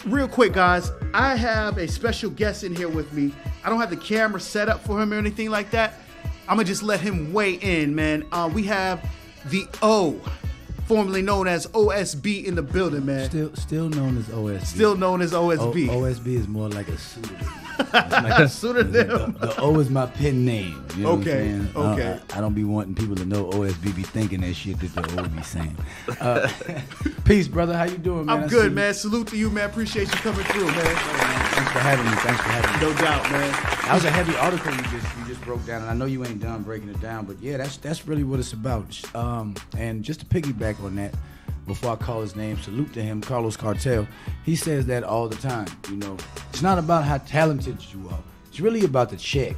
Real quick, guys, I have a special guest in here with me. I don't have the camera set up for him or anything like that. I'm gonna just let him weigh in, man. We have the O, formerly known as OSB, in the building, man. Still known as OSB. Still known as OSB. OSB is more like a pseudonym. Like pseudonym. The O is my pen name. You know what I'm saying? Okay. I don't be wanting people to know OSB be thinking that shit that the O be saying. Peace, brother. How you doing, man? I'm good, man. Salute to you, man. Appreciate you coming through, man. Thanks for having me. No doubt, man. That was a heavy article you just broke down, and I know you ain't done breaking it down, but yeah, that's really what it's about. And just to piggyback on that, before I call his name, salute to him, Carlos Cartel. He says that all the time. You know, it's not about how talented you are. It's really about the check.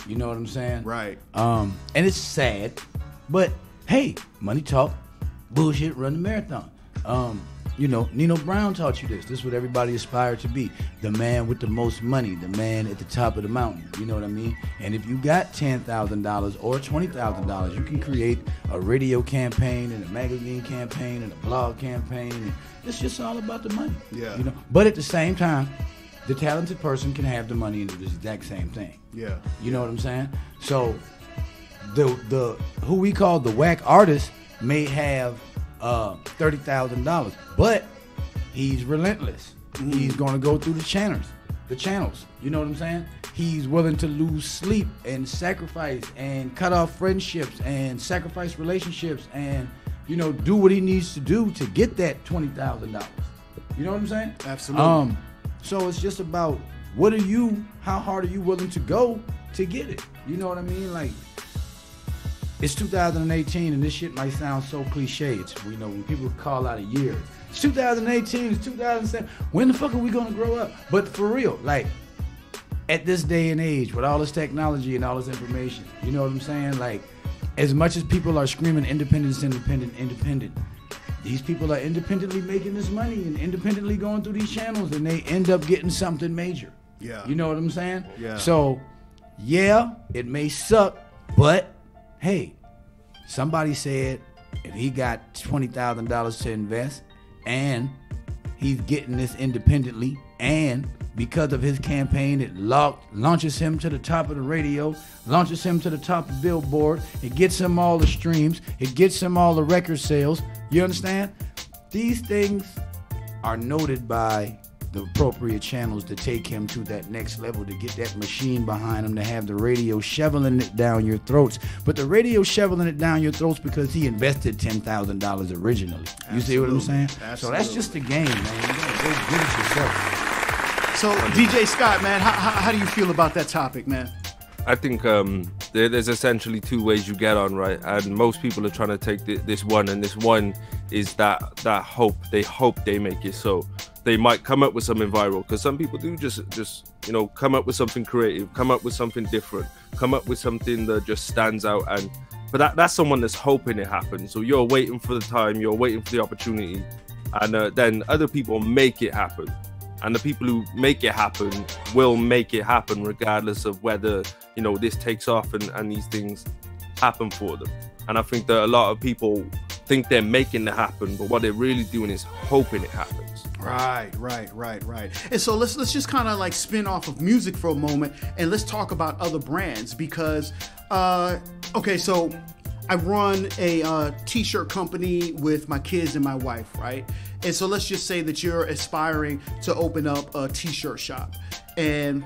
You know what I'm saying? Right. And it's sad, but hey, money talk, bullshit run the marathon. You know, Nino Brown taught you this. This is what everybody aspired to be. The man with the most money, the man at the top of the mountain. You know what I mean? And if you got $10,000 or $20,000, you can create a radio campaign and a magazine campaign and a blog campaign. And it's just all about the money. Yeah. You know? But at the same time, the talented person can have the money and do the exact same thing. Yeah. You know what I'm saying? So the who we call the whack artist may have $30,000, but he's relentless. He's gonna go through the channels. You know what I'm saying? He's willing to lose sleep and sacrifice and cut off friendships and sacrifice relationships and, you know, do what he needs to do to get that $20,000. You know what I'm saying? Absolutely. So it's just about how hard are you willing to go to get it? You know what I mean? Like, it's 2018, and this shit might sound so cliche. It's, you know, when people call out a year, it's 2018, it's 2007. When the fuck are we gonna grow up? But for real, like, at this day and age, with all this technology and all this information, you know what I'm saying? Like, as much as people are screaming independence, these people are independently making this money and independently going through these channels, and they end up getting something major. Yeah. You know what I'm saying? Yeah. So, yeah, it may suck, but hey, somebody said if he got $20,000 to invest and he's getting this independently, and because of his campaign, it launches him to the top of the radio, launches him to the top of Billboard, it gets him all the streams, it gets him all the record sales. You understand? These things are noted by the appropriate channels to take him to that next level, to get that machine behind him, to have the radio shoveling it down your throats. But the radio shoveling it down your throats because he invested $10,000 originally. You see what I'm saying? Absolutely. So that's just the game, man. You gotta go get it yourself. So DJ Scott, man, how do you feel about that topic, man? I think there's essentially two ways you get on, right? And most people are trying to take this one, and this one is that hope. They hope they make it so they might come up with something viral, because some people do just you know, come up with something creative, come up with something different, come up with something that just stands out. But that's someone that's hoping it happens. So you're waiting for the time, you're waiting for the opportunity, and then other people make it happen. And the people who make it happen will make it happen regardless of whether, you know, this takes off and these things happen for them. And I think that a lot of people think they're making it happen, but what they're really doing is hoping it happens. Right. And so let's just kind of like spin off of music for a moment, and let's talk about other brands, because okay, so I run a t-shirt company with my kids and my wife, right? And so let's just say that you're aspiring to open up a t-shirt shop. And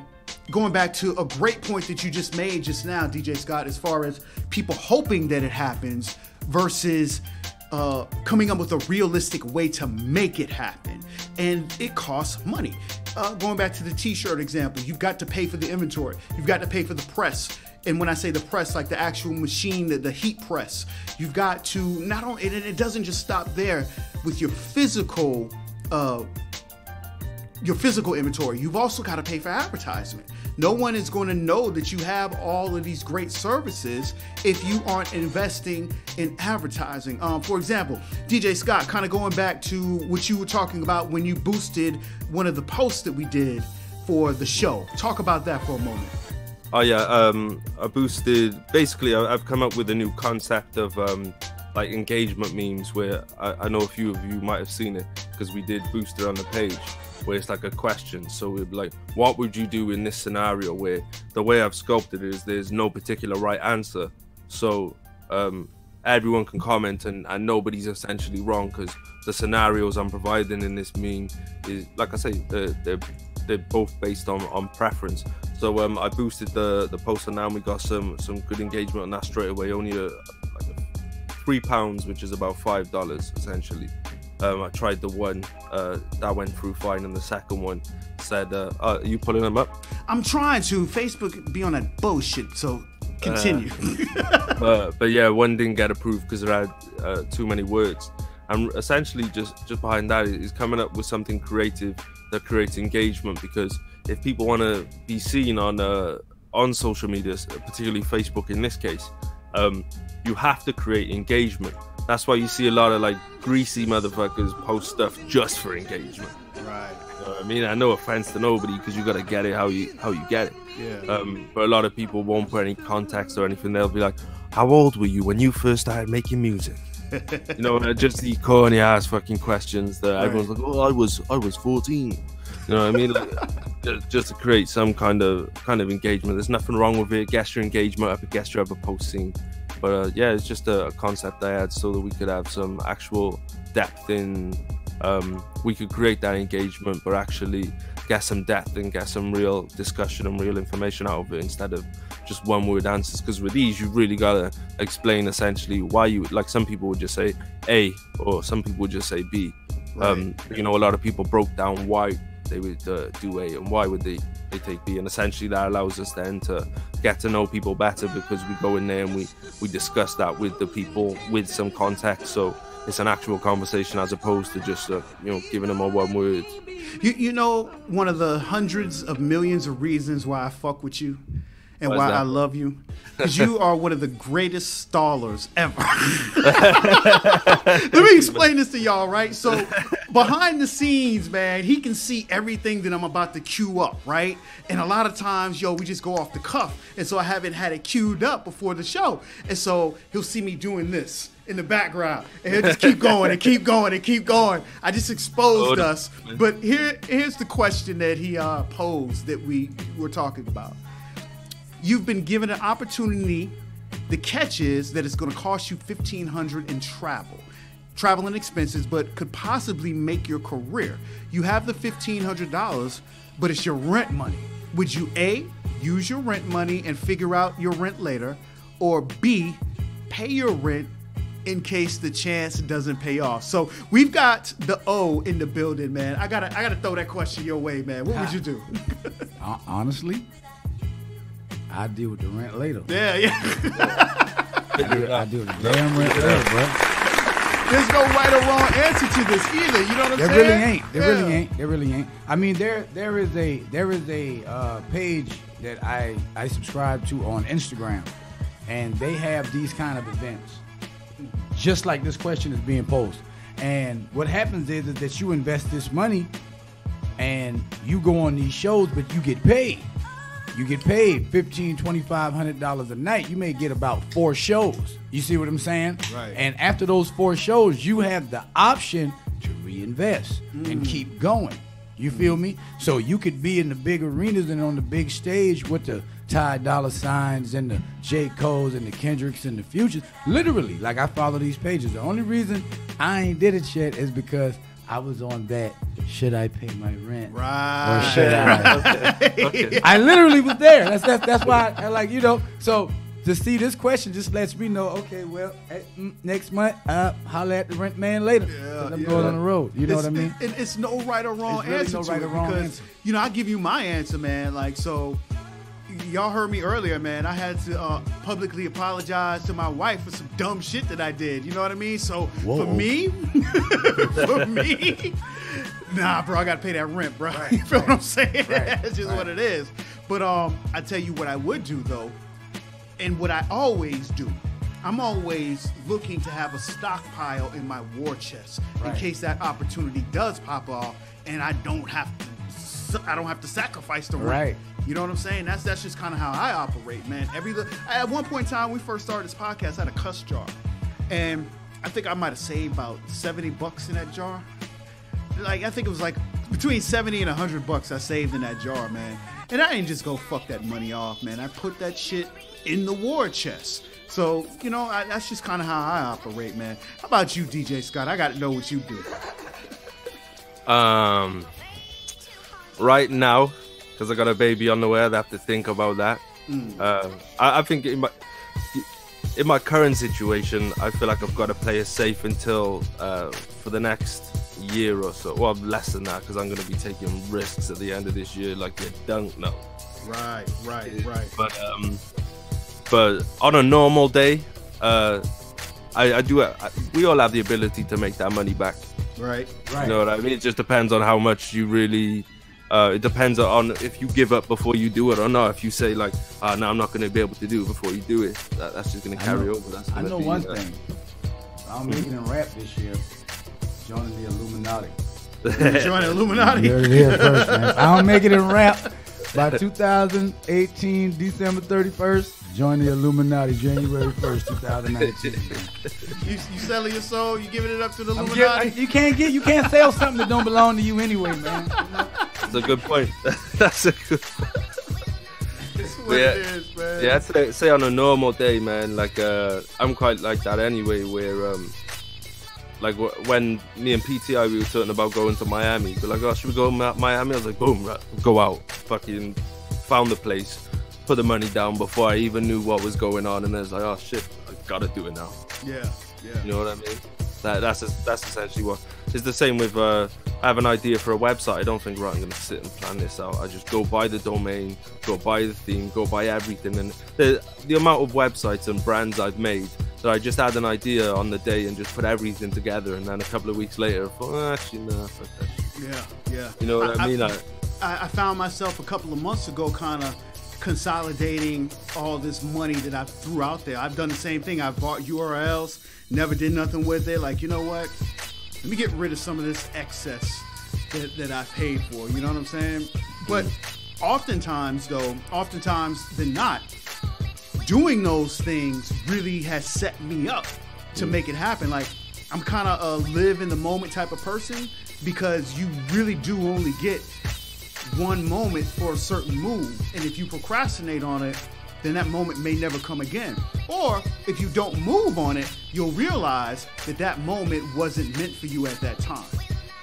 going back to a great point that you just made just now, DJ Scott, as far as people hoping that it happens versus coming up with a realistic way to make it happen. And it costs money. Going back to the t-shirt example, you've got to pay for the inventory. You've got to pay for the press. And when I say the press, like the actual machine, the heat press, you've got to not only, and it doesn't just stop there with your physical inventory. You've also got to pay for advertisement. No one is going to know that you have all of these great services if you aren't investing in advertising. For example, DJ Scott, kind of going back to what you were talking about when you boosted one of the posts that we did for the show. Talk about that for a moment. Oh yeah, I boosted. Basically, I've come up with a new concept of like engagement memes, where I know a few of you might have seen it because we did boost it on the page, where it's like a question. So we'd be like, what would you do in this scenario? Where the way I've sculpted it is there's no particular right answer. So everyone can comment and nobody's essentially wrong, because the scenarios I'm providing in this meme is, like I say, they're both based on preference. So I boosted the post, and now we got some good engagement on that straight away. Only like £3, which is about $5 essentially. I tried the one that went through fine, and the second one said, are you pulling them up? I'm trying to. Facebook be on that bullshit, so continue. But yeah, one didn't get approved because it had too many words. And essentially just behind that is coming up with something creative that creates engagement, because if people want to be seen on social media, particularly Facebook in this case, you have to create engagement. That's why you see a lot of like greasy motherfuckers post stuff just for engagement. Right. I mean, I no offense to nobody, because you got to get it how you get it. Yeah. But a lot of people won't put any context or anything. They'll be like, how old were you when you first started making music? You know, just the corny ass fucking questions that everyone's like, oh, I was 14. You know what I mean? Like, just to create some kind of engagement. There's nothing wrong with it. Guess your engagement up, guess your other post scene. But yeah, it's just a concept I had so that we could have some actual depth in. We could create that engagement, but actually get some depth and get some real discussion and real information out of it, instead of just one word answers. Because with these, you really gotta explain essentially why you, like, some people would just say A, or some people would just say B. Right. You know, a lot of people broke down why they would do A and why would they take B, and essentially that allows us then to get to know people better, because we go in there and we discuss that with the people with some context. So it's an actual conversation as opposed to just you know, giving them a one word. You know, one of the hundreds of millions of reasons why I fuck with you and why I love you, because you are one of the greatest stallers ever. Let me explain this to y'all, right? So behind the scenes, man, he can see everything that I'm about to cue up, right? And a lot of times, we just go off the cuff. And so I haven't had it queued up before the show. And so he'll see me doing this in the background, and he'll just keep going and keep going and keep going. I just exposed us. But here's the question that he posed that we were talking about. You've been given an opportunity. The catch is that it's going to cost you $1,500 in travel and expenses, but could possibly make your career. You have the $1,500, but it's your rent money. Would you A, use your rent money and figure out your rent later, or B, pay your rent in case the chance doesn't pay off? So we've got the O in the building, man. I gotta throw that question your way, man. What would you do? Honestly, I deal with the rent later. Yeah. I deal with the damn rent later, bro. There's no right or wrong answer to this either. You know what I'm saying? There really ain't. I mean, there is a page that I subscribe to on Instagram, and they have these kind of events, just like this question is being posed. And what happens is that you invest this money, and you go on these shows, but you get paid. You get paid $1,500, $2,500 a night. You may get about 4 shows. You see what I'm saying? Right. And after those 4 shows, you have the option to reinvest and keep going. You feel me? So you could be in the big arenas and on the big stage with the Ty Dolla Signs and the J. Coles and the Kendricks and the Futures. Literally, like I follow these pages. The only reason I ain't did it yet is because I was on that, should I pay my rent? Right. Or should I? Okay. I literally was there. That's why I like, so to see this question just lets me know, okay, well, next month, holler at the rent man later. Yeah, I'm going on the road. You know what I mean? It's no right or wrong It's really answer no to right it or wrong because, answer. I give you my answer, man. Like, so y'all heard me earlier, man. I had to publicly apologize to my wife for some dumb shit that I did. You know what I mean? So Whoa. for me, nah, bro, I got to pay that rent, bro. Right, You feel right, what I'm saying? right, That's just right. what it is. But I tell you what I would do, though, and what I always do, I'm always looking to have a stockpile in my war chest in Right. case that opportunity does pop off, and I don't have to sacrifice the rent. Right. You know what I'm saying? That's just kind of how I operate, man. At one point in time, we first started this podcast, I had a cuss jar, and I think I might have saved about $70 in that jar. Like, I think it was like between 70 and $100 I saved in that jar, man. And I didn't just go fuck that money off, man. I put that shit in the war chest. So, that's just kind of how I operate, man. How about you, DJ Scott? I got to know what you do. Right now, because I got a baby on the way, I have to think about that. I think in my current situation, I feel like I've got to play it safe until for the next year or so. Well, less than that, because I'm going to be taking risks at the end of this year like you don't know. Right. But on a normal day, we all have the ability to make that money back. Right. You know what I mean? It just depends on how much you really. It depends on if you give up before you do it or not. If you say like, no, I'm not going to be able to do it before you do it, that's just going to carry over. I know one thing. I'm making it rap this year. Joining the Illuminati. Join the Illuminati. You heard it here first, man. If I don't make it in rap by 2018, December 31st. Join the Illuminati, January 1st, 2019. You selling your soul? You giving it up to the Illuminati? You can't sell something that don't belong to you anyway, man. That's a good point. That's a good point. It's what it is, man. Yeah, I'd say on a normal day, man, like I'm quite like that anyway, where like when me and PTI, we were talking about going to Miami, but like, oh, should we go to Miami? I was like, boom, right, go out. Fucking found the place, put the money down before I even knew what was going on, and then it's like, oh shit, I gotta do it now. Yeah. You know what I mean? That's essentially what. It's the same with I have an idea for a website. I don't think, right, I'm gonna sit and plan this out. I just go buy the domain, go buy the theme, go buy everything, and the amount of websites and brands I've made that I just had an idea on the day and just put everything together, and then a couple of weeks later, I thought, oh, actually, no, fuck that shit. Yeah. You know what I mean? I found myself a couple of months ago kind of consolidating all this money that I threw out there. I've done the same thing. I've bought URLs, never did nothing with it. Like, you know what? Let me get rid of some of this excess that I paid for. You know what I'm saying? But oftentimes than not, doing those things really has set me up to make it happen. Like, I'm kind of a live in the moment type of person, because you really do only get one moment for a certain move, and if you procrastinate on it, then that moment may never come again. Or if you don't move on it, you'll realize that moment wasn't meant for you at that time.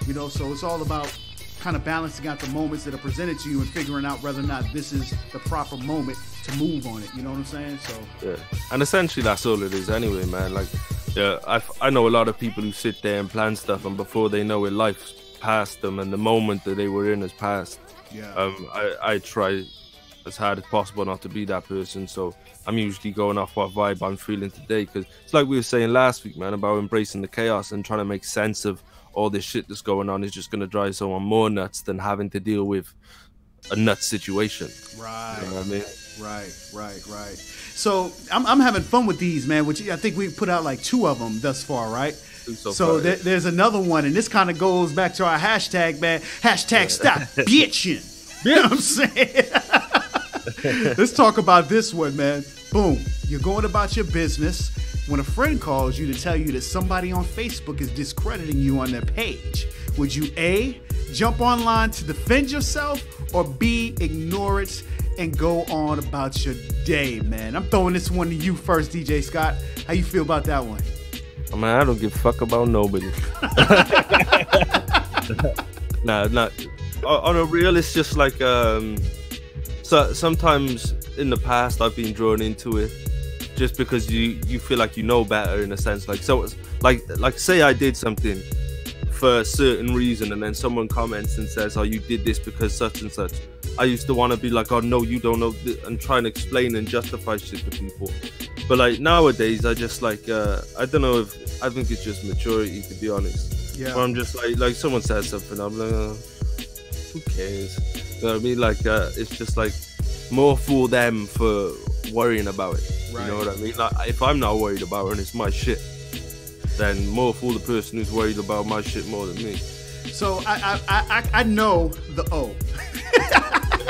You know, so it's all about kind of balancing out the moments that are presented to you and figuring out whether or not this is the proper moment to move on it. You know what I'm saying? So yeah, and essentially that's all it is anyway, man. Like, yeah, I know a lot of people who sit there and plan stuff, and before they know it, life's past them, and the moment that they were in has passed. Yeah. I try as hard as possible not to be that person, so I'm usually going off what vibe I'm feeling today, because it's like we were saying last week, man, about embracing the chaos and trying to make sense of all this shit that's going on is just going to drive someone more nuts than having to deal with a nuts situation. Right. You know what I mean? Right. So I'm having fun with these, man, which I think we put out like 2 of them thus far, right? So there's another one, and this kind of goes back to our hashtag, man. Hashtag stop bitching. You know what I'm saying? Let's talk about this one, man. Boom. You're going about your business when a friend calls you to tell you that somebody on Facebook is discrediting you on their page. Would you A, jump online to defend yourself, or B, ignore it and go on about your day, man. I'm throwing this one to you first, DJ Scott. How you feel about that one? I mean, I don't give a fuck about nobody. Nah. On a real, it's just like so sometimes in the past I've been drawn into it just because you feel like you know better in a sense. Like so, like say I did something for a certain reason, and then someone comments and says, "Oh, you did this because such and such." I used to want to be like, "Oh no, you don't know," and try and explain and justify shit to people. But like nowadays, I just like I don't know if I think it's just maturity, to be honest. Yeah. Where I'm just like someone says something, I'm like, who cares? You know what I mean? Like it's just like more for them for worrying about it. Right. You know what I mean? Like if I'm not worried about it and it's my shit, then more for the person who's worried about my shit more than me. So I know the O.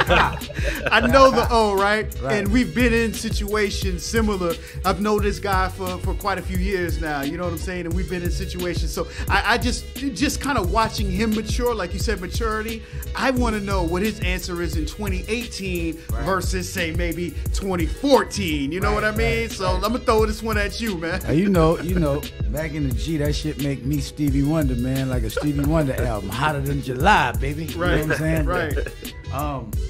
I know the O, right? And we've been in situations similar. I've known this guy for quite a few years now. You know what I'm saying? And we've been in situations. So I just kind of watching him mature, like you said, maturity. I want to know what his answer is in 2018 versus say maybe 2014. You know what I mean? So I'm gonna throw this one at you, man. You know, back in the G, that shit make me Stevie Wonder, man, like a Stevie Wonder album, hotter than July, baby. You know what I'm saying? Right.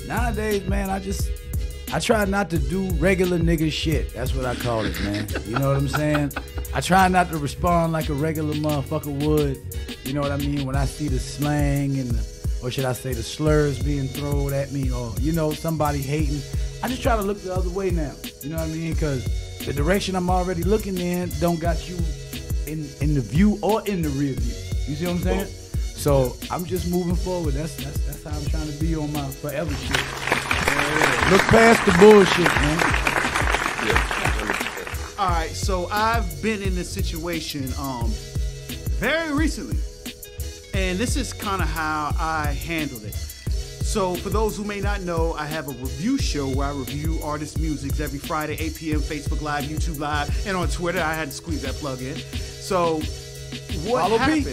Nowadays, man, I try not to do regular nigga shit. That's what I call it, man. You know what I'm saying? I try not to respond like a regular motherfucker would. You know what I mean? When I see the slang and or should I say the slurs being thrown at me, or somebody hating, I just try to look the other way now. You know what I mean? Because the direction I'm already looking in don't got you in the view or in the rear view. You see what I'm saying? So I'm just moving forward. That's how I'm trying to be on my forever shit. Look past the bullshit, man. Yeah. All right, so I've been in this situation very recently, and this is kind of how I handled it. So for those who may not know, I have a review show where I review artists' music every Friday, 8 p.m. Facebook Live, YouTube Live, and on Twitter. I had to squeeze that plug in. So what happened?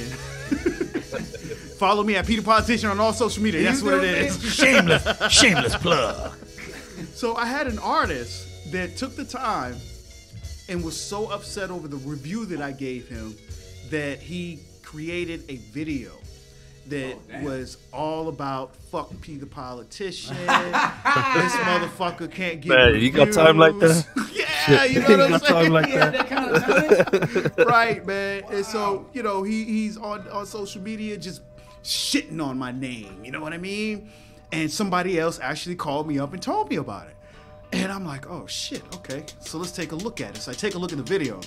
Follow me at PThePolitician on all social media. That's what it is. Shameless plug. So I had an artist that took the time and was so upset over the review that I gave him that he created a video that was all about fuck PThePolitician. This motherfucker can't get reviews. You got time like that? Yeah, you know what I'm saying? Time like that kind of time. Right, man. And so, he's on social media just shitting on my name. You know what I mean? And somebody else actually called me up and told me about it. And I'm like, oh shit, okay. So let's take a look at it. So I take a look at the video.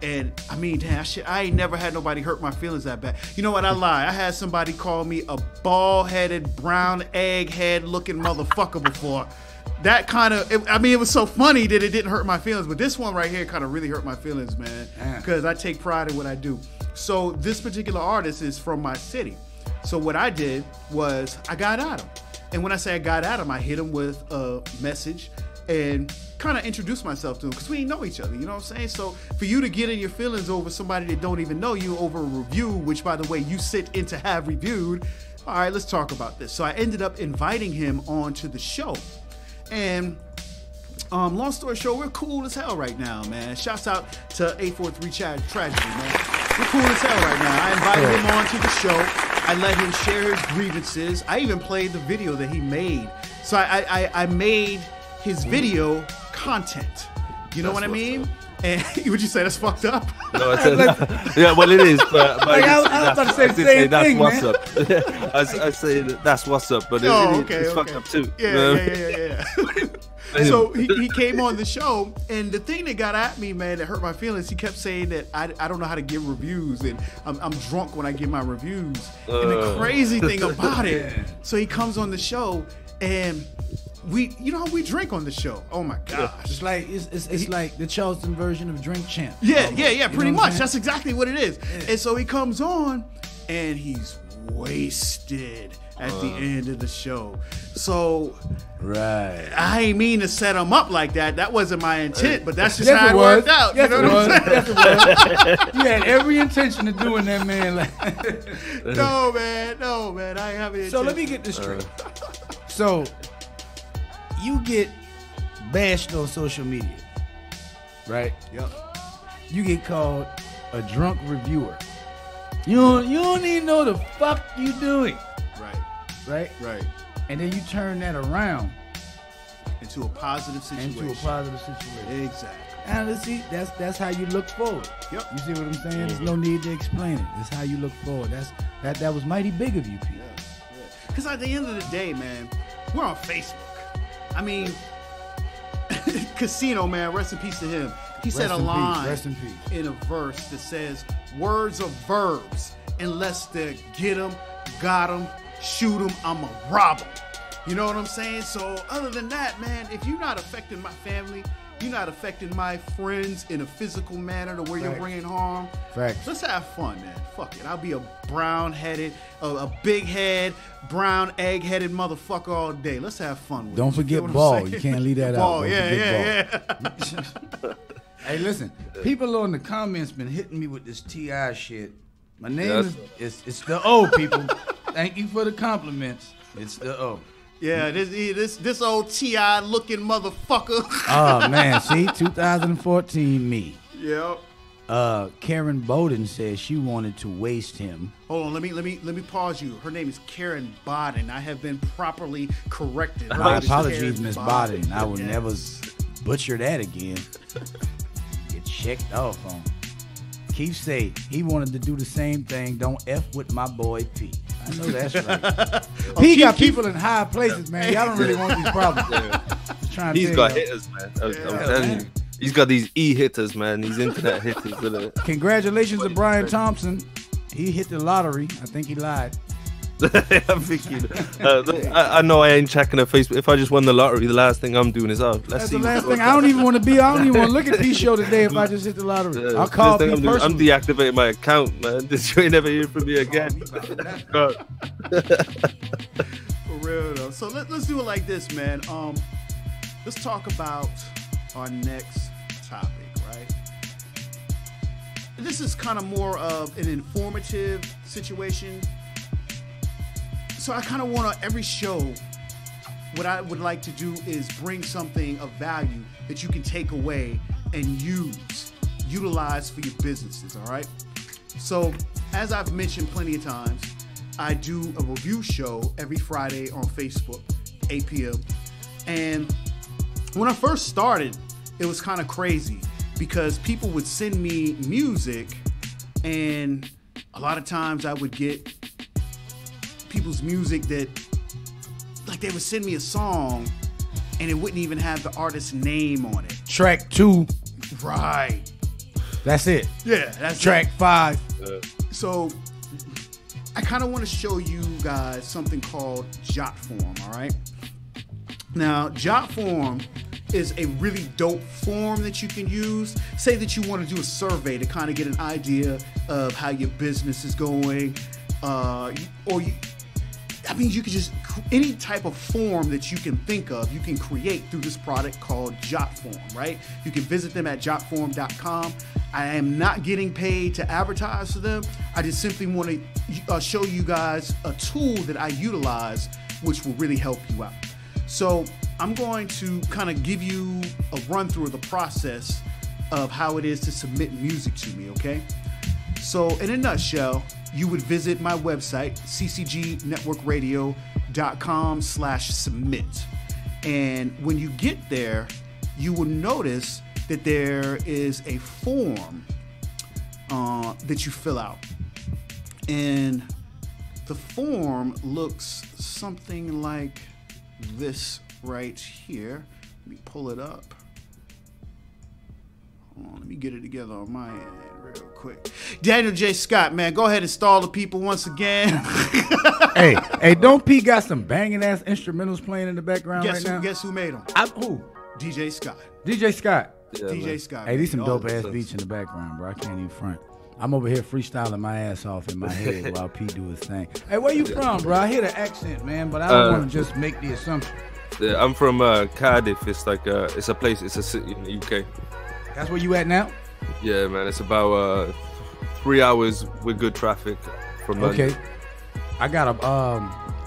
And I mean, damn, I ain't never had nobody hurt my feelings that bad. You know what? I lie. I had somebody call me a bald-headed, brown egghead looking motherfucker before. That kind of, it was so funny that it didn't hurt my feelings. But this one right here kind of really hurt my feelings, man. Because I take pride in what I do. So this particular artist is from my city. So what I did was I got at him. And when I say I got at him, I hit him with a message and kind of introduced myself to him because we didn't know each other, you know what I'm saying? So for you to get in your feelings over somebody that don't even know you over a review, which by the way, you sit in to have reviewed, all right, let's talk about this. So I ended up inviting him onto the show. And long story short, we're cool as hell right now, man. Shouts out to 843 Tragedy, man. We're cool as hell right now. I invited him onto the show. I let him share his grievances. I even played the video that he made. So I made his video content. You know what I mean? And would you say that's fucked up? No, I said, yeah, well, it is. But I was about to say the same that's thing, what's man. up. I say that's what's up, but it's fucked up too. Yeah. So he came on the show, and the thing that got at me, man, that hurt my feelings, he kept saying that I don't know how to give reviews, and I'm drunk when I give my reviews. And the crazy thing about it, so he comes on the show, and you know how we drink on the show. Oh my gosh. It's like the Charleston version of Drink Champ. Yeah, pretty much. That's exactly what it is. Yeah. And so he comes on and he's wasted at the end of the show. So I ain't mean to set him up like that. That wasn't my intent, but that's just how it worked out. Yes, you know what I'm saying? Yes, it was. You had every intention of doing that, man. No, man. I ain't having intention. So let me get this straight. So you get bashed on social media, right? Yep. You get called a drunk reviewer. You don't even know the fuck you doing, Right. right? And then you turn that around Into a positive situation. Exactly. And see, that's how you look forward. Yep. You see what I'm saying? There's no need to explain it. That's how you look forward. That was mighty big of you, Pete. Because at the end of the day, man, we're on Facebook. I mean, Casino, man, rest in peace to him. He said a line in a verse that says, words are verbs. Unless they get them, got them, shoot them, I'ma rob them. You know what I'm saying? So other than that, man, if you're not affecting my family, you're not affecting my friends in a physical manner to where you're bringing harm. Facts. Let's have fun, man. Fuck it. I'll be a brown-headed, a big head, brown egg-headed motherfucker all day. Let's have fun with Don't it. forget ball. You can't leave that ball. out. Yeah. Hey, listen. People on the comments been hitting me with this T.I. shit. My name is it's the O, people. Thank you for the compliments. It's the O. Yeah, this old T.I. looking motherfucker. Oh man, see, 2014 me. Yep. Karen Bowden says she wanted to waste him. Hold on, let me pause you. Her name is Karen Bodden. I have been properly corrected. My apologies, Miss Bodden. I will never butcher that again. Get checked off on. Keith say he wanted to do the same thing. Don't F with my boy P. I know that's right. P got people in high places, man. Y'all don't really want these problems. He's got hitters, man. I'm telling you. He's got these E-hitters, man. These internet hitters. Congratulations to Brian Thompson. He hit the lottery. I think he lied. I'm thinking. I know I ain't checking her Facebook. If I just won the lottery, the last thing I'm doing is let's That's see. The last thing. I don't even want to look at P's show today if I just hit the lottery. I'll call P personally. I'm deactivating my account, man. This you ain't never hear from me again. For real though. So let's do it like this, man. Let's talk about our next topic, right? This is kind of more of an informative situation. So I kind of want every show, what I would like to do is bring something of value that you can take away and utilize for your businesses, all right? So as I've mentioned plenty of times, I do a review show every Friday on Facebook, 8 p.m. And when I first started, it was kind of crazy because people would send me music and a lot of times I would get people's music that, like, they would send me a song and it wouldn't even have the artist's name on it. Track 2. Right. That's it. Yeah, that's track 5. So I kind of want to show you guys something called Jotform, all right? Now, Jotform is a really dope form that you can use. Say that you want to do a survey to kind of get an idea of how your business is going, you could just, any type of form that you can think of, you can create through this product called Jotform, right? You can visit them at jotform.com. I am not getting paid to advertise for them. I just simply want to show you guys a tool that I utilize, which will really help you out. So I'm going to kind of give you a run through of the process of how it is to submit music to me, okay? So in a nutshell, you would visit my website, ccgnetworkradio.com/submit. And when you get there, you will notice that there is a form that you fill out. And the form looks something like this right here. Let me pull it up. Hold on, let me get it together on my end real quick. Daniel J. Scott, man, go ahead and stall the people once again. hey, don't P got some banging ass instrumentals playing in the background now? Guess who made them? Who? DJ Scott. DJ Scott. Yeah, DJ man. Scott. Hey, these some dope ass beats in the background, bro. I can't even front. I'm over here freestyling my ass off in my head while P do his thing. Hey, where you from, bro? I hear the accent, man, but I don't want to just make the assumption. Yeah, I'm from Cardiff. It's like it's a place. It's a city in the UK. That's where you at now? Yeah, man. It's about 3 hours with good traffic from London. Okay. I got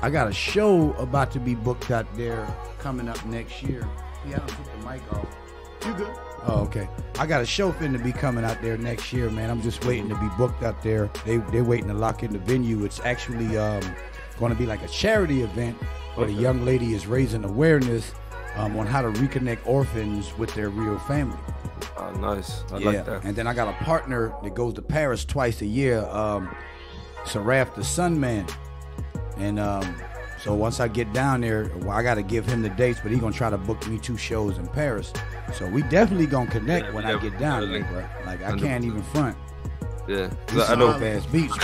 I got a show about to be booked out there coming up next year. Yeah, I don't took the mic off. You good? Oh, okay. I got a show finna be coming out there next year, man. I'm just waiting to be booked out there. They're waiting to lock in the venue. It's actually going to be like a charity event where the young lady is raising awareness on how to reconnect orphans with their real family. Oh, nice. I like that. And then I got a partner that goes to Paris twice a year, Saraf the Sunman. And so once I get down there, well, I got to give him the dates, but he's going to try to book me 2 shows in Paris. So we definitely going to connect when I get down there, bro. Like, I can't even front. Yeah. I know fast beats.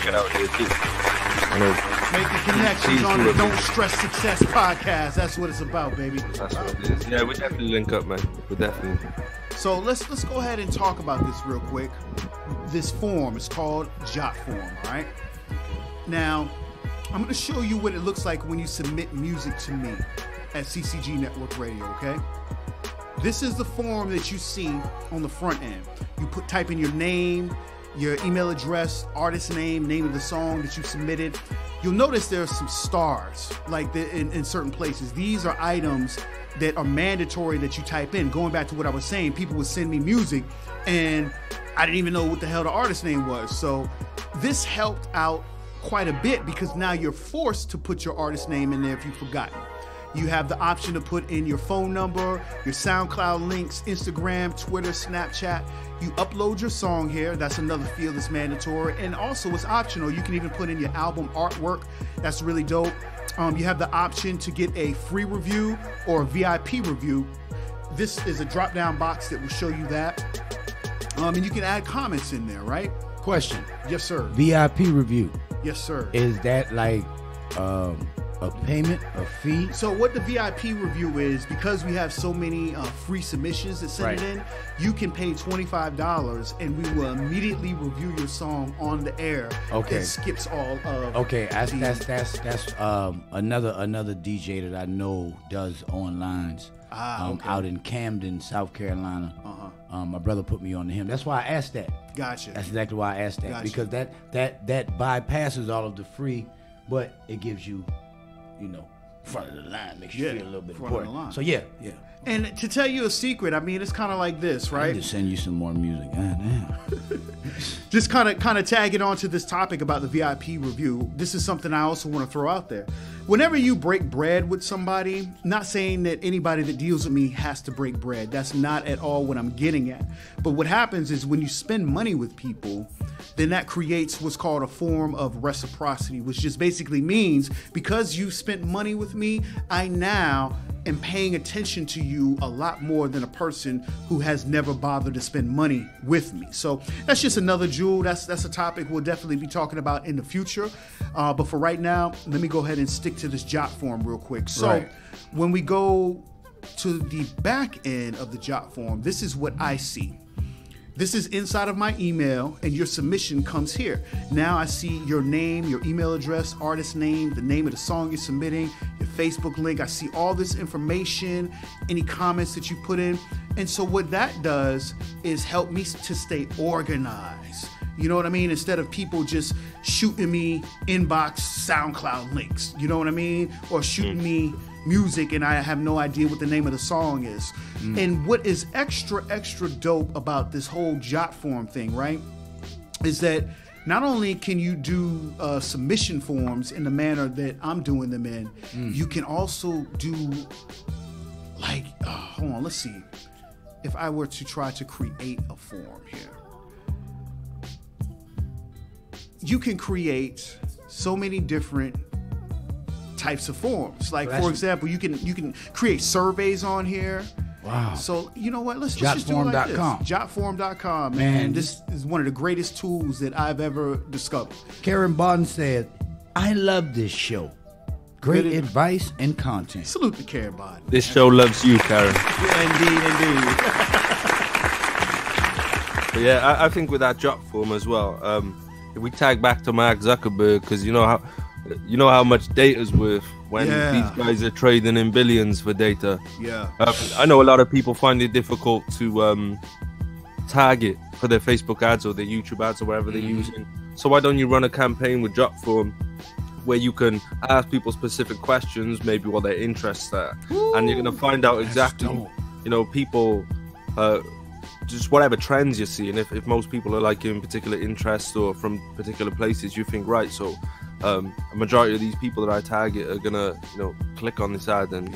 Making connections on the Don't Stress Success podcast. That's what it's about, baby. That's what it is. Yeah, we definitely link up, man. We definitely. So let's go ahead and talk about this real quick. This form is called Jotform, all right? Now, I'm going to show you what it looks like when you submit music to me at CCG Network Radio, okay? This is the form that you see on the front end. You type in your name, your email address, artist name, name of the song that you submitted. You'll notice there's some stars, like in certain places. These are items that are mandatory that you type in. Going back to what I was saying, people would send me music and I didn't even know what the hell the artist name was. So this helped out quite a bit because now you're forced to put your artist name in there if you've forgotten. You have the option to put in your phone number, your SoundCloud links, Instagram, Twitter, Snapchat. You upload your song here. That's another field that's mandatory. And also it's optional. You can even put in your album artwork. That's really dope. You have the option to get a free review or a VIP review. This is a drop-down box that will show you that. And you can add comments in there, right? Question. Yes, sir. VIP review. Yes, sir. Is that like a payment, a fee? So what the VIP review is, because we have so many free submissions that send it in, you can pay $25 and we will immediately review your song on the air. Okay. It skips all of. Okay, that's another DJ that I know does onlines out in Camden, South Carolina. My brother put me on to him. That's why I asked that. Gotcha. That's exactly why I asked that. Gotcha. Because that bypasses all of the free, but it gives you, front of the line, makes you feel a little bit important. So yeah. And to tell you a secret, I mean, it's kind of like this, right? I need to send you some more music. God damn. Just kind of tagging on to this topic about the VIP review. This is something I also want to throw out there. Whenever you break bread with somebody, not saying that anybody that deals with me has to break bread. That's not at all what I'm getting at. But what happens is when you spend money with people, then that creates what's called a form of reciprocity, which just basically means because you spent money with me, I now am paying attention to you a lot more than a person who has never bothered to spend money with me. So that's just another jewel. That's a topic we'll definitely be talking about in the future. But for right now, let me go ahead and stick to this Jotform real quick. So when we go to the back end of the Jotform, this is what I see. This is inside of my email, and your submission comes here. Now I see your name, your email address, artist name, the name of the song you're submitting, your Facebook link. I see all this information, any comments that you put in. And so what that does is help me to stay organized. You know what I mean? Instead of people just shooting me inbox SoundCloud links, you know what I mean? Or shooting me music and I have no idea what the name of the song is. And what is extra dope about this whole Jotform thing, right, is that not only can you do submission forms in the manner that I'm doing them in, you can also do like, hold on, let's see. If I were to try to create a form here, you can create so many different types of forms. Like, for example, you can create surveys on here. Wow. So, you know what? Let's just do it like this. Jotform.com. Man, this is one of the greatest tools that I've ever discovered. Karen Barton said, I love this show. Great advice and content. Salute to Karen Barton. This show loves you, Karen. Yeah, indeed. But yeah, I think with that Jotform as well, if we tag back to Mark Zuckerberg, because you know how much data's worth when these guys are trading in billions for data. Yeah. I know a lot of people find it difficult to target for their Facebook ads or their YouTube ads or whatever they're using. So why don't you run a campaign with Jotform where you can ask people specific questions, maybe what their interests are, and you're gonna find out exactly, you know, people, just whatever trends you're seeing. If most people are like in particular interests or from particular places, you think, right, so a majority of these people that I target are gonna, you know, click on this ad. And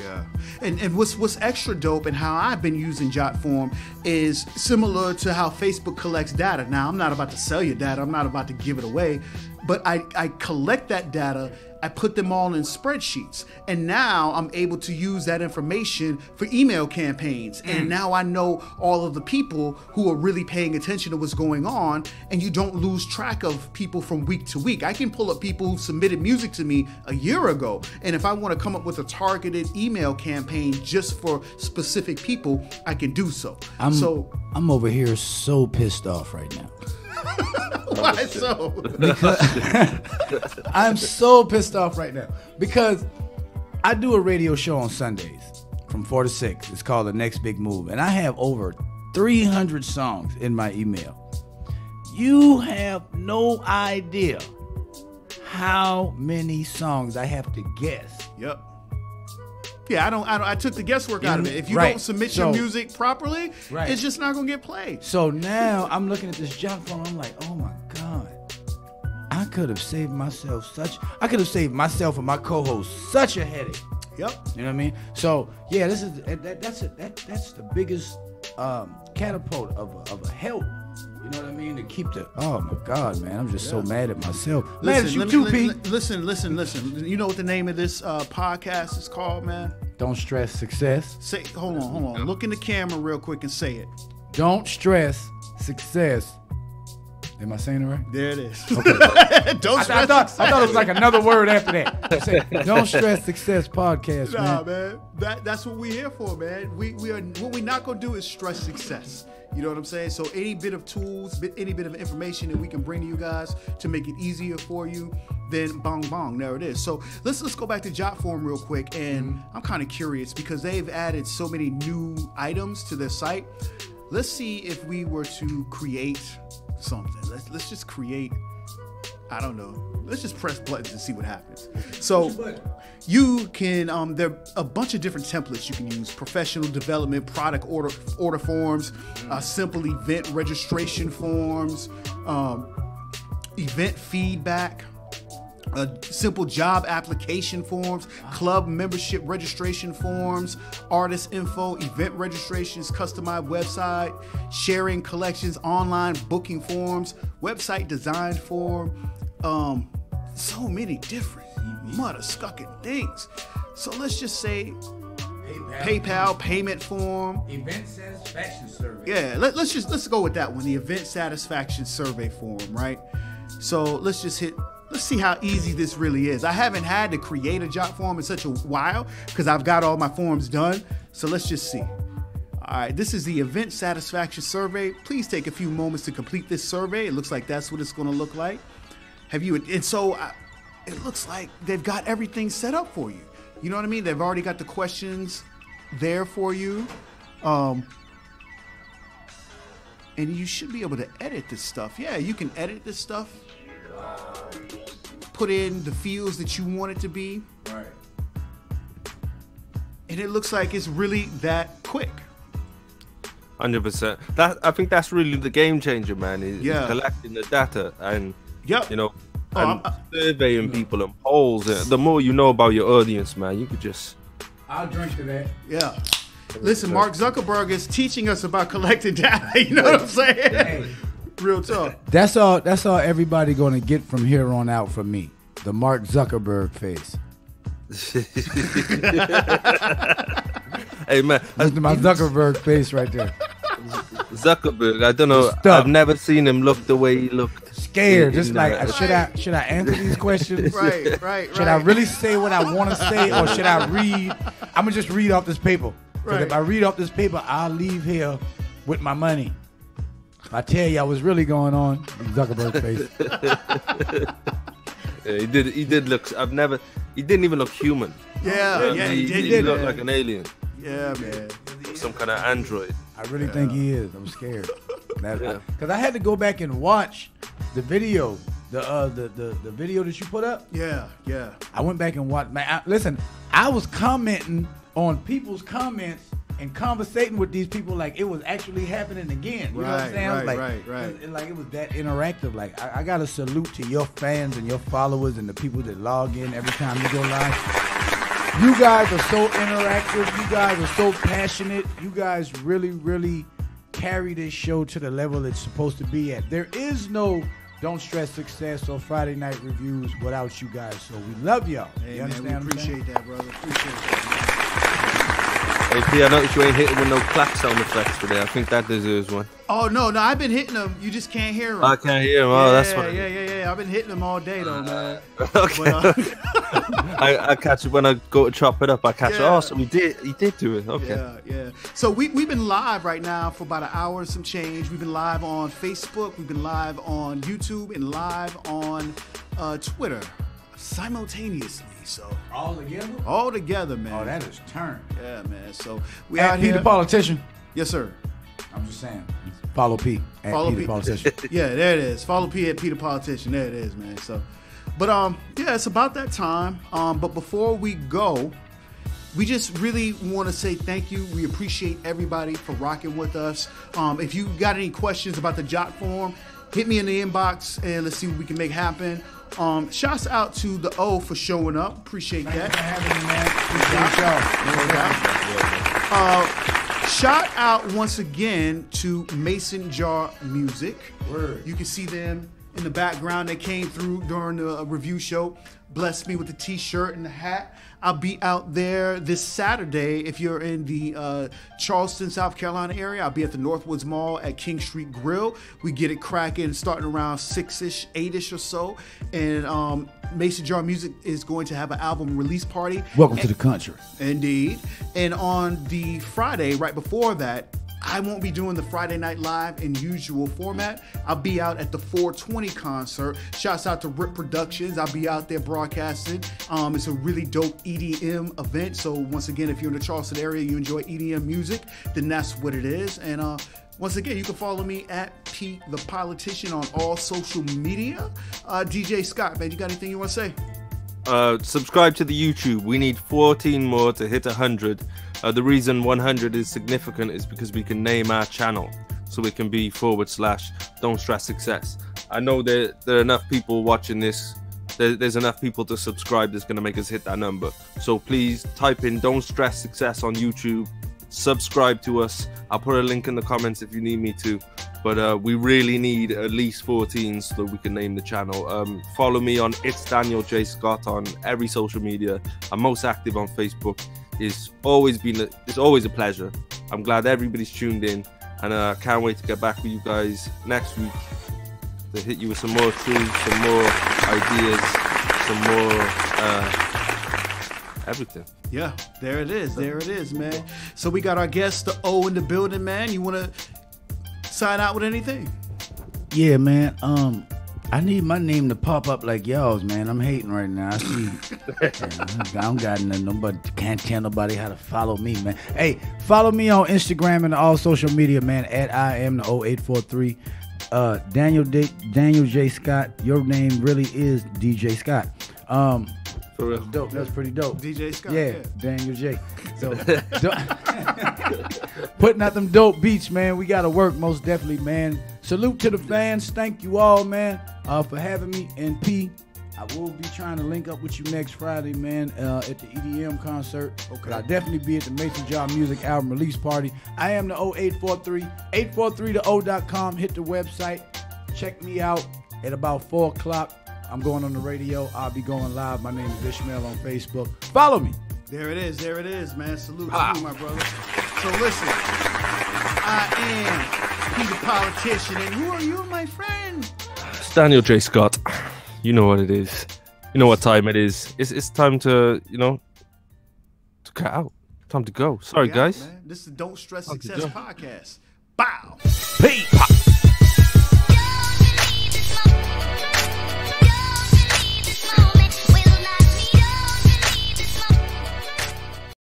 and what's extra dope and how I've been using Jotform is similar to how Facebook collects data. Now, I'm not about to sell your data, I'm not about to give it away, but I collect that data, I put them all in spreadsheets, and now I'm able to use that information for email campaigns. And now I know all of the people who are really paying attention to what's going on, and you don't lose track of people from week to week. I can pull up people who submitted music to me a year ago, and if I want to come up with a targeted email campaign just for specific people, I can do so. I'm over here so pissed off right now. Why so? I'm so pissed off right now because I do a radio show on Sundays from 4 to 6. It's called The Next Big Move, and I have over 300 songs in my email. You have no idea how many songs I have to guess. Yep. Yeah, I took the guesswork out of it. If you don't submit your music properly, it's just not gonna get played. So now I'm looking at this Jotform. I'm like, oh my God, I could have saved myself and my co-host such a headache. Yep. You know what I mean? So yeah, that's the biggest catapult of a help. You know what I mean? To keep the, oh my God, man, I'm just so mad at myself. Listen, listen. You know what the name of this podcast is called, man? Don't stress success. Say, hold on. Look in the camera real quick and say it. Don't stress success. Am I saying it right? There it is. Okay. Don't stress I thought it was like another word after that. Say, Don't Stress Success Podcast, man. Nah, man. That's what we're here for, man. We are, what we're not gonna do is stress success. You know what I'm saying? So any bit of tools, any bit of information that we can bring to you guys to make it easier for you, then bong, there it is. So let's go back to Jotform real quick, and I'm kind of curious because they've added so many new items to their site. Let's see if we were to create something. Let's just create, I don't know. Let's just press buttons and see what happens. So you can, there are a bunch of different templates you can use: professional development, product order forms, simple event registration forms, event feedback, simple job application forms, club membership registration forms, artist info, event registrations, customized website, sharing collections, online booking forms, website design form, so many different mother-scucking things. So let's just say PayPal payment form, event satisfaction survey. Yeah, let's go with that one, the event satisfaction survey form, right? So let's see how easy this really is. I haven't had to create a Jotform in such a while because I've got all my forms done. So let's just see. All right, this is the event satisfaction survey. Please take a few moments to complete this survey. It looks like that's what it's going to look like. It looks like they've got everything set up for you. You know what I mean? They've already got the questions there for you. And you should be able to edit this stuff. Yeah, you can edit this stuff. Put in the fields that you want it to be. Right. And it looks like it's really that quick. 100%. I think that's really the game changer, man. Is collecting the data and you know, and surveying people and polls. The more you know about your audience, man, you could just. I'll drink to that. Yeah. Listen, Mark Zuckerberg is teaching us about collecting data. You know what I'm saying? Hey. Real talk. That's all everybody gonna get from here on out from me. The Mark Zuckerberg face. Hey man, that's my Zuckerberg face right there. Zuckerberg, I don't know. I've never seen him look the way he looked. Scared, just like should I answer these questions? Right. Should I really say what I want to say, or should I read? I'm gonna just read off this paper. Right. If I read off this paper, I'll leave here with my money. If I tell you what's really going on, Zuckerberg face. Yeah, he did look. He didn't even look human. Yeah, he looked like an alien. Yeah, man. Some kind of android. I really think he is. I'm scared. Because I had to go back and watch the video the video that you put up. Yeah. I went back and watched. Man, listen, I was commenting on people's comments and conversating with these people like it was actually happening again. You know what I'm saying? Right. Like it was that interactive. Like I got to salute to your fans and your followers and the people that log in every time you go live. You guys are so interactive. You guys are so passionate. You guys really, really carry this show to the level it's supposed to be at. There is no Don't Stress Success or Friday Night Reviews without you guys. So we love y'all. Hey, you understand man, we appreciate that, brother. Appreciate that. Hey, P, I noticed you ain't hitting with no clap sound effects today. I think that deserves one. Oh, no, I've been hitting them. You just can't hear them. I can't hear them. Oh, that's fine. Yeah. I've been hitting them all day, though, man. Okay. But, I catch it when I go to chop it up. I catch it. Yeah. Oh, so he did do it. Okay. Yeah. So we've been live right now for about an hour and some change. We've been live on Facebook. We've been live on YouTube and live on Twitter simultaneously. So all together, man. Oh, that is turn. Yeah, man. So we At out here. PThePolitician. Yes, sir. I'm just saying. Follow P. At Follow PThePolitician. Yeah, there it is. Follow P at PThePolitician. There it is, man. So, but yeah, it's about that time. But before we go, we just really want to say thank you. We appreciate everybody for rocking with us. If you got any questions about the Jotform, hit me in the inbox and let's see what we can make happen. Shouts out to the O for showing up. Appreciate that. Thanks for having me, man. Appreciate y'all. Shout out once again to Mason Jar Music. Word. You can see them in the background. They came through during the review show. Blessed me with the t-shirt and the hat. I'll be out there this Saturday. If you're in the Charleston, South Carolina area, I'll be at the Northwoods Mall at King Street Grill. We get it cracking starting around 6-ish, 8-ish or so. And Mason Jar Music is going to have an album release party. Welcome to the country. Indeed. And on the Friday, right before that, I won't be doing the Friday Night Live in usual format. I'll be out at the 420 concert. Shouts out to Rip Productions. I'll be out there broadcasting. It's a really dope EDM event. So once again, if you're in the Charleston area, you enjoy EDM music, then that's what it is. And once again, you can follow me at PThePolitician on all social media. DJ Scott, man, you got anything you want to say? Subscribe to the YouTube. We need 14 more to hit 100. The reason 100 is significant is because we can name our channel, so it can be / Don't Stress Success. I know there are enough people watching this. There's enough people to subscribe that's going to make us hit that number. So please type in Don't Stress Success on YouTube. Subscribe to us. I'll put a link in the comments if you need me to. But we really need at least 14 so that we can name the channel. Follow me on It's Daniel J. Scott on every social media. I'm most active on Facebook. It's always a pleasure. I'm glad everybody's tuned in, and I can't wait to get back with you guys next week to hit you with some more truths, some more ideas, some more everything. Yeah, there it is, man. So we got our guest, the O, in the building, man. You want to sign out with anything? Yeah, man. I need my name to pop up like y'all's, man. I'm hating right now. I see. I don't got nobody. Can't tell nobody how to follow me, man. Hey, follow me on Instagram and all social media, man. At I am the 0843. Daniel J. Scott. Your name really is DJ Scott. For real. That's dope. That's pretty dope. DJ Scott. Yeah, Daniel J. So putting out them dope beats, man. We gotta work, most definitely, man. Salute to the fans. Thank you all, man, for having me. And P, I will be trying to link up with you next Friday, man, at the EDM concert. Okay. I'll definitely be at the Mason Jar Music album release party. I am the 0843. 843theO.com. Hit the website. Check me out at about 4 o'clock. I'm going on the radio. I'll be going live. My name is Ishmael on Facebook. Follow me. There it is, man. Salute to you, my brother. So listen, I am PThePolitician, and who are you, my friend? It's Daniel J. Scott. You know what it is. You know what time it is. It's time to, to cut out. Time to go. Sorry, guys. Man. This is the Don't Stress Success podcast. Bow. Peace.